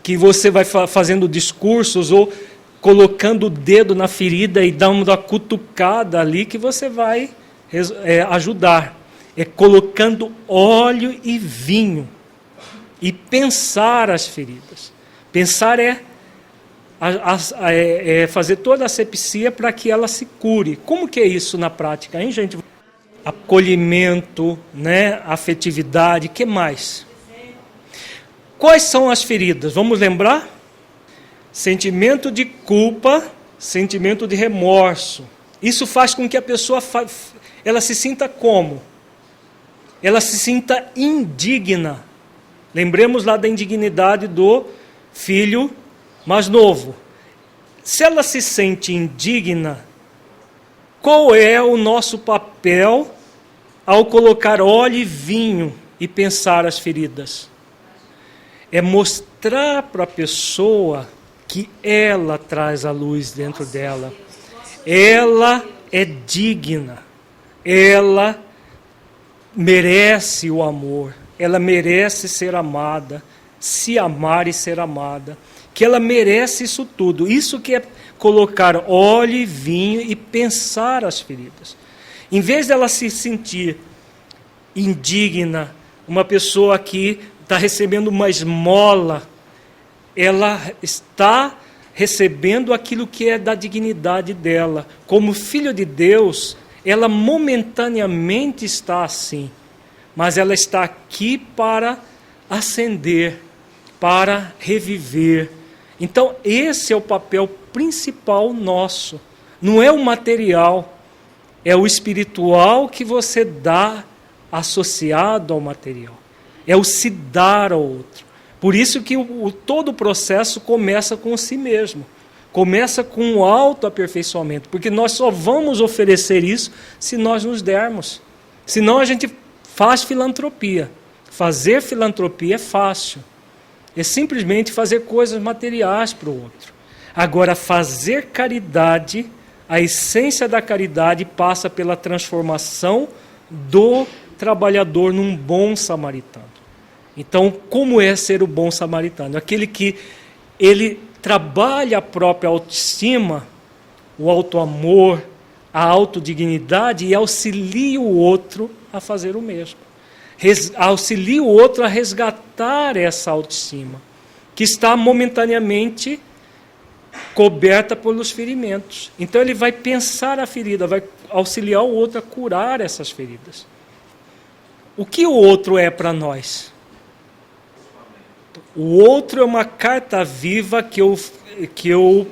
que você vai fazendo discursos ou colocando o dedo na ferida e dando a cutucada ali que você vai ajudar. É colocando óleo e vinho e pensar as feridas. Pensar é fazer toda a asepsia para que ela se cure. Como que é isso na prática, hein, gente? Acolhimento, afetividade, que mais? Quais são as feridas? Vamos lembrar? Sentimento de culpa, sentimento de remorso. Isso faz com que a pessoa ela se sinta como? Ela se sinta indigna. Lembremos lá da indignidade do filho mais novo. Se ela se sente indigna, qual é o nosso papel ao colocar óleo e vinho e pensar as feridas? É mostrar para a pessoa que ela traz a luz dentro dela. Ela é digna. Ela merece o amor. Ela merece ser amada, se amar e ser amada. Que ela merece isso tudo. Isso que é colocar óleo e vinho e pensar as feridas. Em vez dela se sentir indigna, uma pessoa que está recebendo uma esmola, ela está recebendo aquilo que é da dignidade dela. Como filho de Deus, ela momentaneamente está assim, mas ela está aqui para ascender, para reviver. Então, esse é o papel principal nosso. Não é o material, é o espiritual que você dá associado ao material. É o se dar ao outro. Por isso que todo o processo começa com si mesmo. Começa com o autoaperfeiçoamento. Porque nós só vamos oferecer isso se nós nos dermos. Senão a gente faz filantropia. Fazer filantropia é fácil. É simplesmente fazer coisas materiais para o outro. Agora, fazer caridade, a essência da caridade passa pela transformação do trabalhador num bom samaritano. Então, como é ser o bom samaritano? Aquele que ele trabalha a própria autoestima, o autoamor, a autodignidade e auxilia o outro a fazer o mesmo. Auxilia o outro a resgatar essa autoestima, que está momentaneamente coberta pelos ferimentos. Então ele vai pensar a ferida, vai auxiliar o outro a curar essas feridas. O que o outro é para nós? O outro é uma carta viva que eu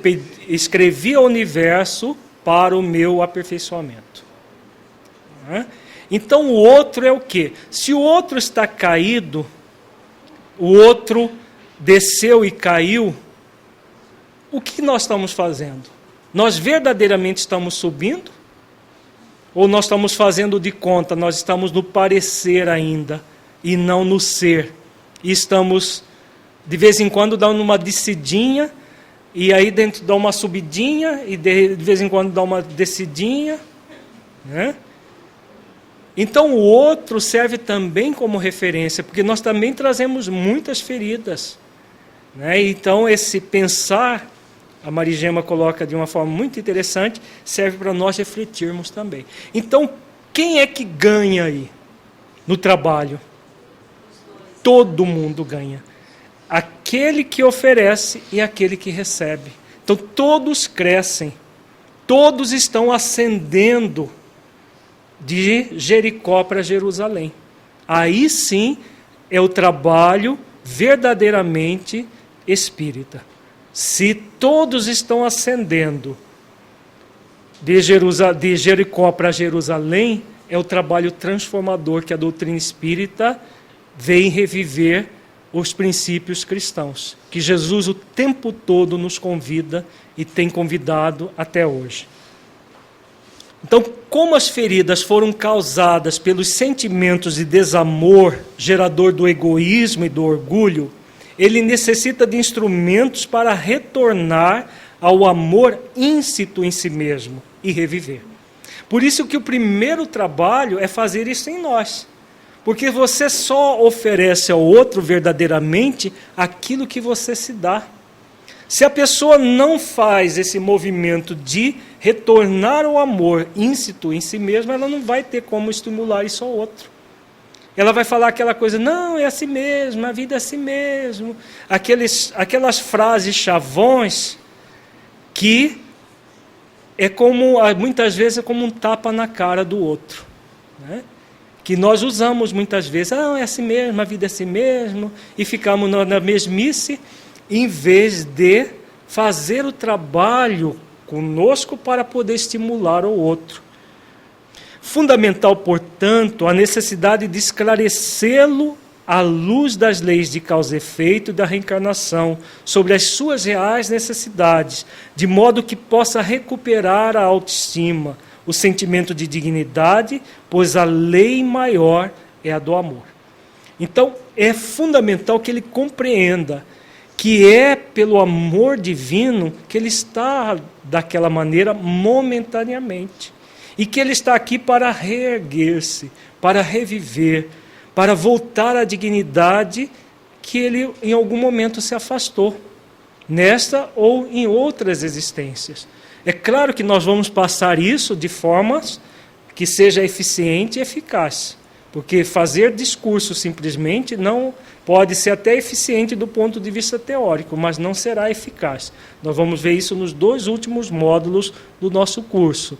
escrevi ao universo para o meu aperfeiçoamento. Então o outro é o quê? Se o outro está caído, o outro desceu e caiu, o que nós estamos fazendo? Nós verdadeiramente estamos subindo? Ou nós estamos fazendo de conta, nós estamos no parecer ainda, e não no ser? E estamos, de vez em quando, dando uma descidinha, e aí dentro dá uma subidinha, e de vez em quando dá uma descidinha, né? Então o outro serve também como referência, porque nós também trazemos muitas feridas, né? Então esse pensar, a Marigema coloca de uma forma muito interessante, serve para nós refletirmos também. Então, quem é que ganha aí no trabalho? Todo mundo ganha. Aquele que oferece e aquele que recebe. Então, todos crescem, todos estão ascendendo de Jericó para Jerusalém. Aí sim é o trabalho verdadeiramente espírita. Se todos estão ascendendo de Jericó para Jerusalém, é o trabalho transformador que a doutrina espírita vem reviver os princípios cristãos, que Jesus o tempo todo nos convida e tem convidado até hoje. Então, como as feridas foram causadas pelos sentimentos de desamor, gerador do egoísmo e do orgulho, ele necessita de instrumentos para retornar ao amor íncito em si mesmo e reviver. Por isso que o primeiro trabalho é fazer isso em nós. Porque você só oferece ao outro verdadeiramente aquilo que você se dá. Se a pessoa não faz esse movimento de retornar ao amor íncito em si mesma, ela não vai ter como estimular isso ao outro. Ela vai falar aquela coisa, não, é assim mesmo, a vida é assim mesmo. Aquelas frases chavões que é como, muitas vezes, é como um tapa na cara do outro, né? Que nós usamos muitas vezes, é assim mesmo, a vida é assim mesmo, e ficamos na mesmice, em vez de fazer o trabalho conosco para poder estimular o outro. Fundamental, portanto, a necessidade de esclarecê-lo à luz das leis de causa e efeito e da reencarnação, sobre as suas reais necessidades, de modo que possa recuperar a autoestima, o sentimento de dignidade, pois a lei maior é a do amor. Então, é fundamental que ele compreenda que é pelo amor divino que ele está daquela maneira momentaneamente. E que ele está aqui para reerguer-se, para reviver, para voltar à dignidade que ele em algum momento se afastou, nesta ou em outras existências. É claro que nós vamos passar isso de formas que seja eficiente e eficaz, Porque fazer discurso simplesmente não pode ser até eficiente do ponto de vista teórico, mas não será eficaz. Nós vamos ver isso nos 2 últimos módulos do nosso curso.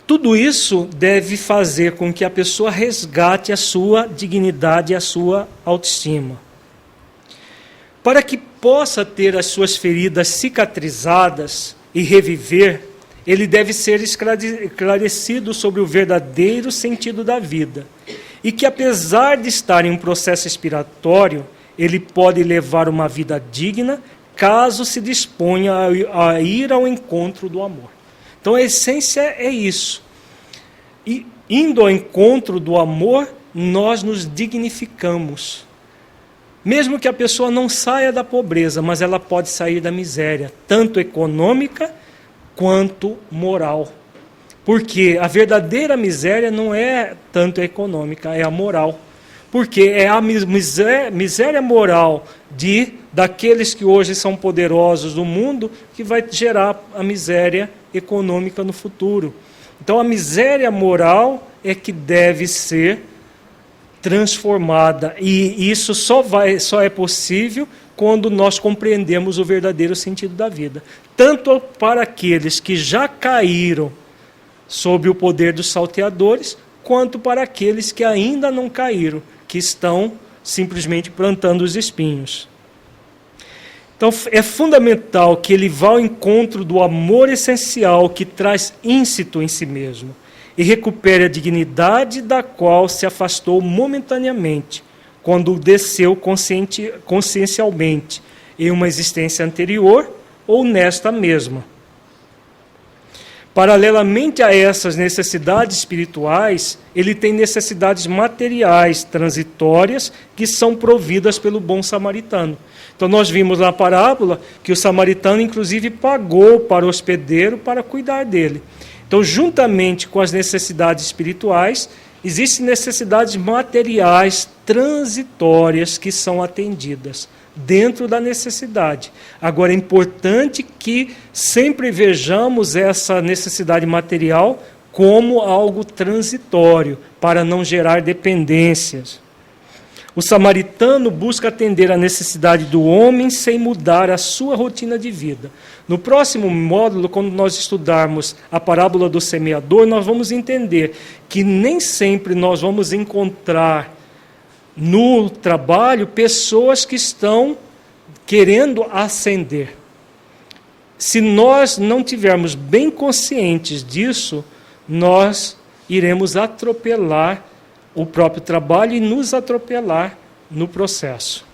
Tudo isso deve fazer com que a pessoa resgate a sua dignidade e a sua autoestima. Para que possa ter as suas feridas cicatrizadas e reviver, ele deve ser esclarecido sobre o verdadeiro sentido da vida. E que, apesar de estar em um processo expiratório, ele pode levar uma vida digna, caso se disponha a ir ao encontro do amor. Então, a essência é isso. E, indo ao encontro do amor, nós nos dignificamos. Mesmo que a pessoa não saia da pobreza, mas ela pode sair da miséria, tanto econômica quanto moral. Porque a verdadeira miséria não é tanto econômica, é a moral. Porque é a miséria moral daqueles que hoje são poderosos do mundo que vai gerar a miséria econômica no futuro. Então a miséria moral é que deve ser transformada. E isso só é possível quando nós compreendemos o verdadeiro sentido da vida. Tanto para aqueles que já caíram sob o poder dos salteadores, quanto para aqueles que ainda não caíram, que estão simplesmente plantando os espinhos. Então é fundamental que ele vá ao encontro do amor essencial que traz íncito em si mesmo e recupere a dignidade da qual se afastou momentaneamente, quando desceu consciencialmente em uma existência anterior ou nesta mesma. Paralelamente a essas necessidades espirituais, ele tem necessidades materiais, transitórias, que são providas pelo bom samaritano. Então nós vimos na parábola que o samaritano inclusive pagou para o hospedeiro para cuidar dele. Então, juntamente com as necessidades espirituais, existem necessidades materiais transitórias que são atendidas dentro da necessidade. Agora, é importante que sempre vejamos essa necessidade material como algo transitório, para não gerar dependências. O samaritano busca atender a necessidade do homem sem mudar a sua rotina de vida. No próximo módulo, quando nós estudarmos a parábola do semeador, nós vamos entender que nem sempre nós vamos encontrar no trabalho pessoas que estão querendo ascender. Se nós não tivermos bem conscientes disso, nós iremos atropelar o próprio trabalho e nos atropelar no processo.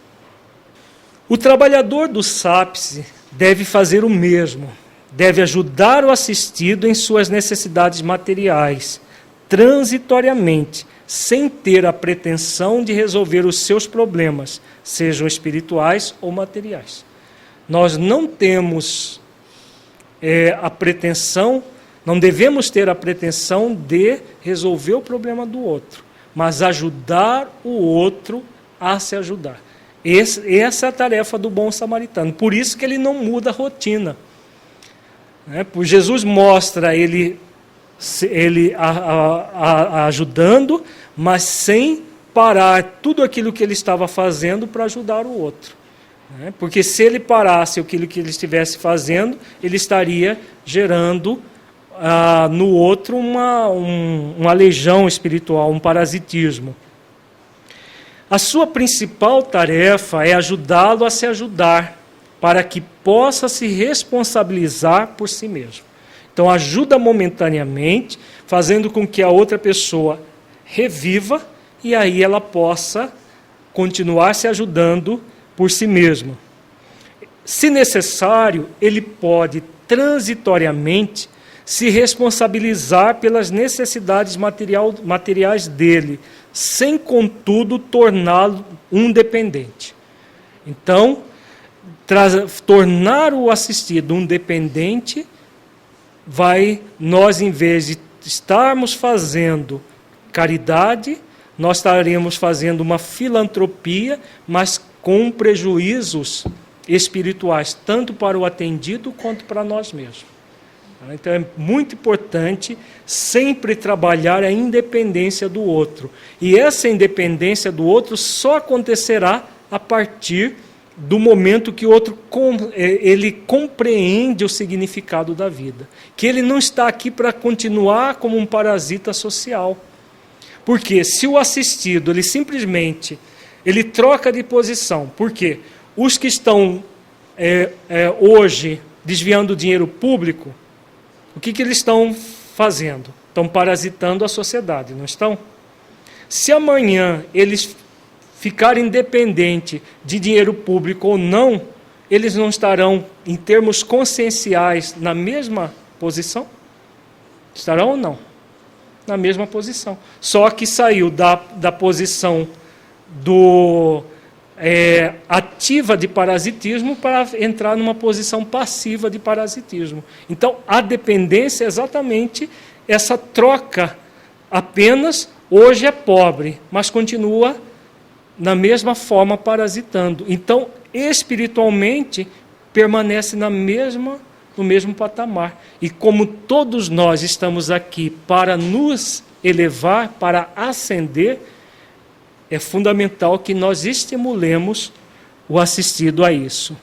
O trabalhador do SAPS deve fazer o mesmo, deve ajudar o assistido em suas necessidades materiais, transitoriamente, sem ter a pretensão de resolver os seus problemas, sejam espirituais ou materiais. Nós não temos a pretensão, não devemos ter a pretensão de resolver o problema do outro, mas ajudar o outro a se ajudar. Essa é a tarefa do bom samaritano. Por isso que ele não muda a rotina. Jesus mostra ele ajudando, mas sem parar tudo aquilo que ele estava fazendo para ajudar o outro. Porque se ele parasse aquilo que ele estivesse fazendo, ele estaria gerando no outro uma legião espiritual, um parasitismo. A sua principal tarefa é ajudá-lo a se ajudar, para que possa se responsabilizar por si mesmo. Então, ajuda momentaneamente, fazendo com que a outra pessoa reviva, e aí ela possa continuar se ajudando por si mesma. Se necessário, ele pode transitoriamente se responsabilizar pelas necessidades materiais dele, sem, contudo, torná-lo um dependente. Então, tornar o assistido um dependente, nós, em vez de estarmos fazendo caridade, nós estaremos fazendo uma filantropia, mas com prejuízos espirituais, tanto para o atendido quanto para nós mesmos. Então é muito importante sempre trabalhar a independência do outro. E essa independência do outro só acontecerá a partir do momento que o outro ele compreende o significado da vida. Que ele não está aqui para continuar como um parasita social. Porque se o assistido, ele simplesmente ele troca de posição, porque os que estão hoje desviando dinheiro público, o que eles estão fazendo? Estão parasitando a sociedade, não estão? Se amanhã eles ficarem independentes de dinheiro público ou não, eles não estarão, em termos conscienciais, na mesma posição? Estarão ou não? Na mesma posição. Só que saiu da posição ativa de parasitismo para entrar numa posição passiva de parasitismo. Então, a dependência é exatamente essa troca. Apenas, hoje é pobre, mas continua na mesma forma parasitando. Então, espiritualmente, permanece no mesmo patamar. E como todos nós estamos aqui para nos elevar, para ascender, é fundamental que nós estimulemos o assistido a isso.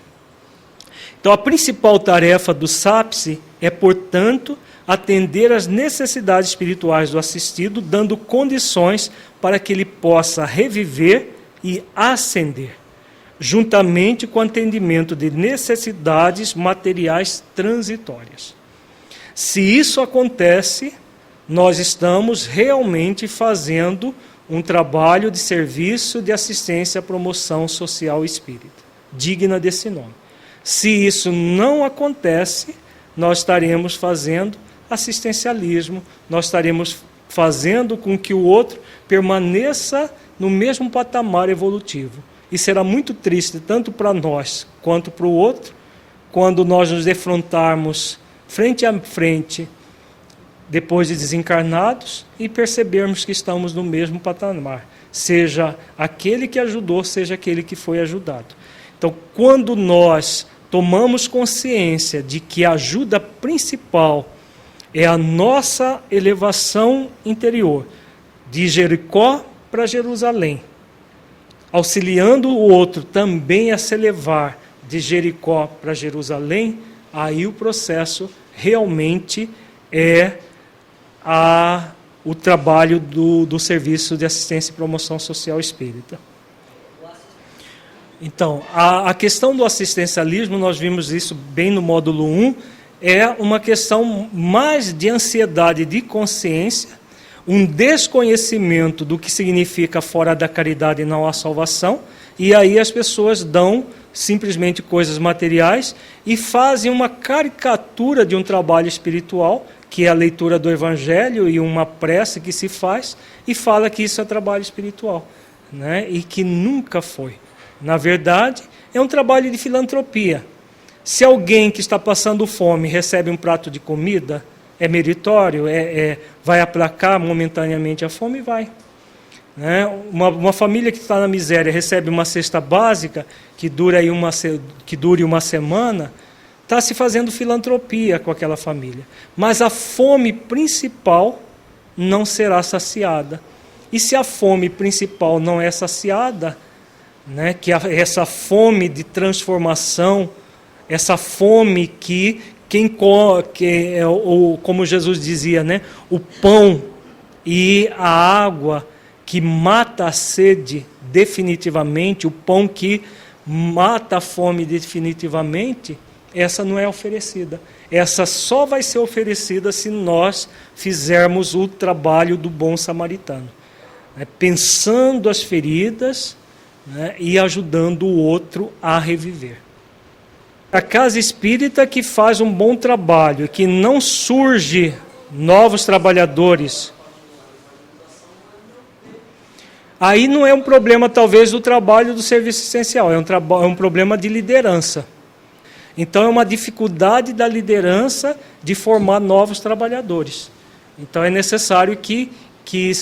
Então, a principal tarefa do SAPSE é, portanto, atender às necessidades espirituais do assistido, dando condições para que ele possa reviver e ascender, juntamente com o atendimento de necessidades materiais transitórias. Se isso acontece, nós estamos realmente fazendo um trabalho de serviço de assistência à promoção social espírita, digna desse nome. Se isso não acontece, nós estaremos fazendo assistencialismo, nós estaremos fazendo com que o outro permaneça no mesmo patamar evolutivo. E será muito triste, tanto para nós quanto para o outro, quando nós nos defrontarmos frente a frente, depois de desencarnados, e percebermos que estamos no mesmo patamar. Seja aquele que ajudou, seja aquele que foi ajudado. Então, quando nós tomamos consciência de que a ajuda principal é a nossa elevação interior, de Jericó para Jerusalém, auxiliando o outro também a se elevar de Jericó para Jerusalém, aí o processo realmente é o trabalho do Serviço de Assistência e Promoção Social Espírita. Então, a questão do assistencialismo, nós vimos isso bem no módulo 1, é uma questão mais de ansiedade de consciência, um desconhecimento do que significa fora da caridade não há salvação, e aí as pessoas dão simplesmente coisas materiais e fazem uma caricatura de um trabalho espiritual, que é a leitura do Evangelho e uma prece que se faz, e fala que isso é trabalho espiritual, né? E que nunca foi. Na verdade, é um trabalho de filantropia. Se alguém que está passando fome recebe um prato de comida, é meritório, vai aplacar momentaneamente a fome? Vai. Né? Uma família que está na miséria recebe uma cesta básica, que dure uma semana, está se fazendo filantropia com aquela família. Mas a fome principal não será saciada. E se a fome principal não é saciada, né, que essa fome de transformação, essa fome como Jesus dizia, né, o pão e a água que mata a sede definitivamente, o pão que mata a fome definitivamente, essa não é oferecida. Essa só vai ser oferecida se nós fizermos o trabalho do bom samaritano, né, pensando as feridas, né, e ajudando o outro a reviver. A casa espírita que faz um bom trabalho, que não surge novos trabalhadores, aí não é um problema talvez do trabalho do serviço essencial, é um problema de liderança. Então é uma dificuldade da liderança de formar novos trabalhadores. Então é necessário que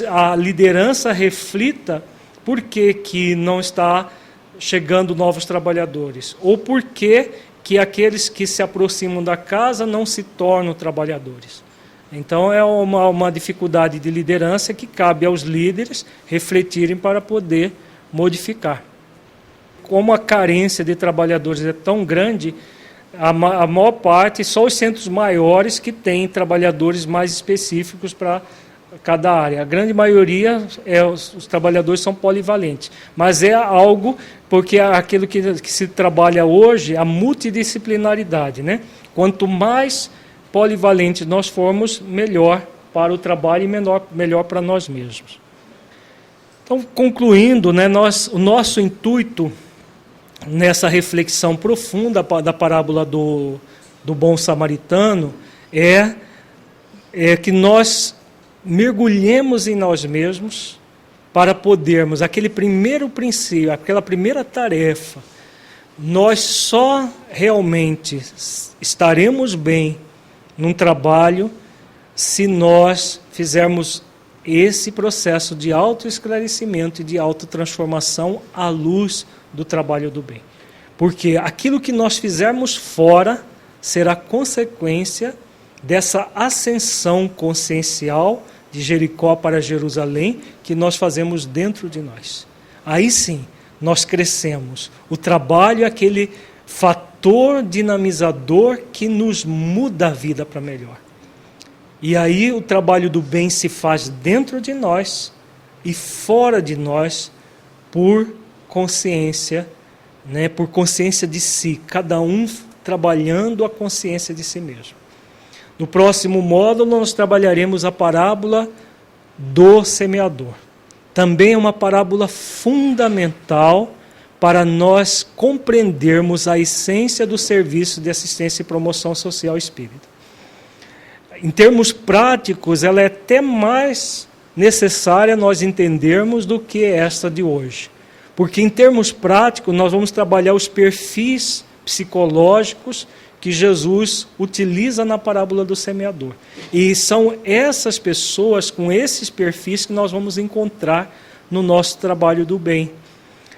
a liderança reflita por que não está chegando novos trabalhadores, ou por que que aqueles que se aproximam da casa não se tornam trabalhadores. Então é uma dificuldade de liderança que cabe aos líderes refletirem para poder modificar. Como a carência de trabalhadores é tão grande, a maior parte, só os centros maiores que têm trabalhadores mais específicos para cada área. A grande maioria, os trabalhadores são polivalentes. Mas é algo, porque aquilo que se trabalha hoje, a multidisciplinaridade, né? Quanto mais polivalentes nós formos, melhor para o trabalho e melhor para nós mesmos. Então, concluindo, né, o nosso intuito nessa reflexão profunda da parábola do bom samaritano é que nós mergulhemos em nós mesmos para podermos, aquele primeiro princípio, aquela primeira tarefa, nós só realmente estaremos bem num trabalho se nós fizermos esse processo de autoesclarecimento e de autotransformação à luz do trabalho do bem. Porque aquilo que nós fizermos fora será consequência dessa ascensão consciencial de Jericó para Jerusalém que nós fazemos dentro de nós. Aí sim, nós crescemos. O trabalho é aquele fator dinamizador que nos muda a vida para melhor. E aí o trabalho do bem se faz dentro de nós e fora de nós por consciência, né, por consciência de si, cada um trabalhando a consciência de si mesmo. No próximo módulo nós trabalharemos a parábola do semeador. Também é uma parábola fundamental para nós compreendermos a essência do serviço de assistência e promoção social espírita. Em termos práticos, ela é até mais necessária nós entendermos do que esta de hoje. Porque em termos práticos, nós vamos trabalhar os perfis psicológicos que Jesus utiliza na parábola do semeador. E são essas pessoas com esses perfis que nós vamos encontrar no nosso trabalho do bem.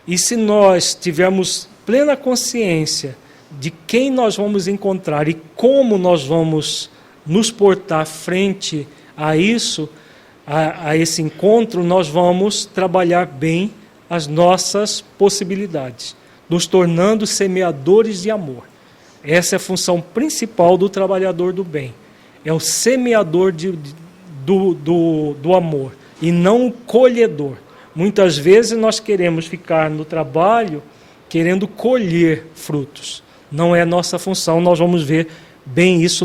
E se nós tivermos plena consciência de quem nós vamos encontrar e como nós vamos nos portar frente a isso, a esse encontro, nós vamos trabalhar bem as nossas possibilidades, nos tornando semeadores de amor. Essa é a função principal do trabalhador do bem. É o semeador do amor e não o colhedor. Muitas vezes nós queremos ficar no trabalho querendo colher frutos. Não é nossa função, nós vamos ver bem isso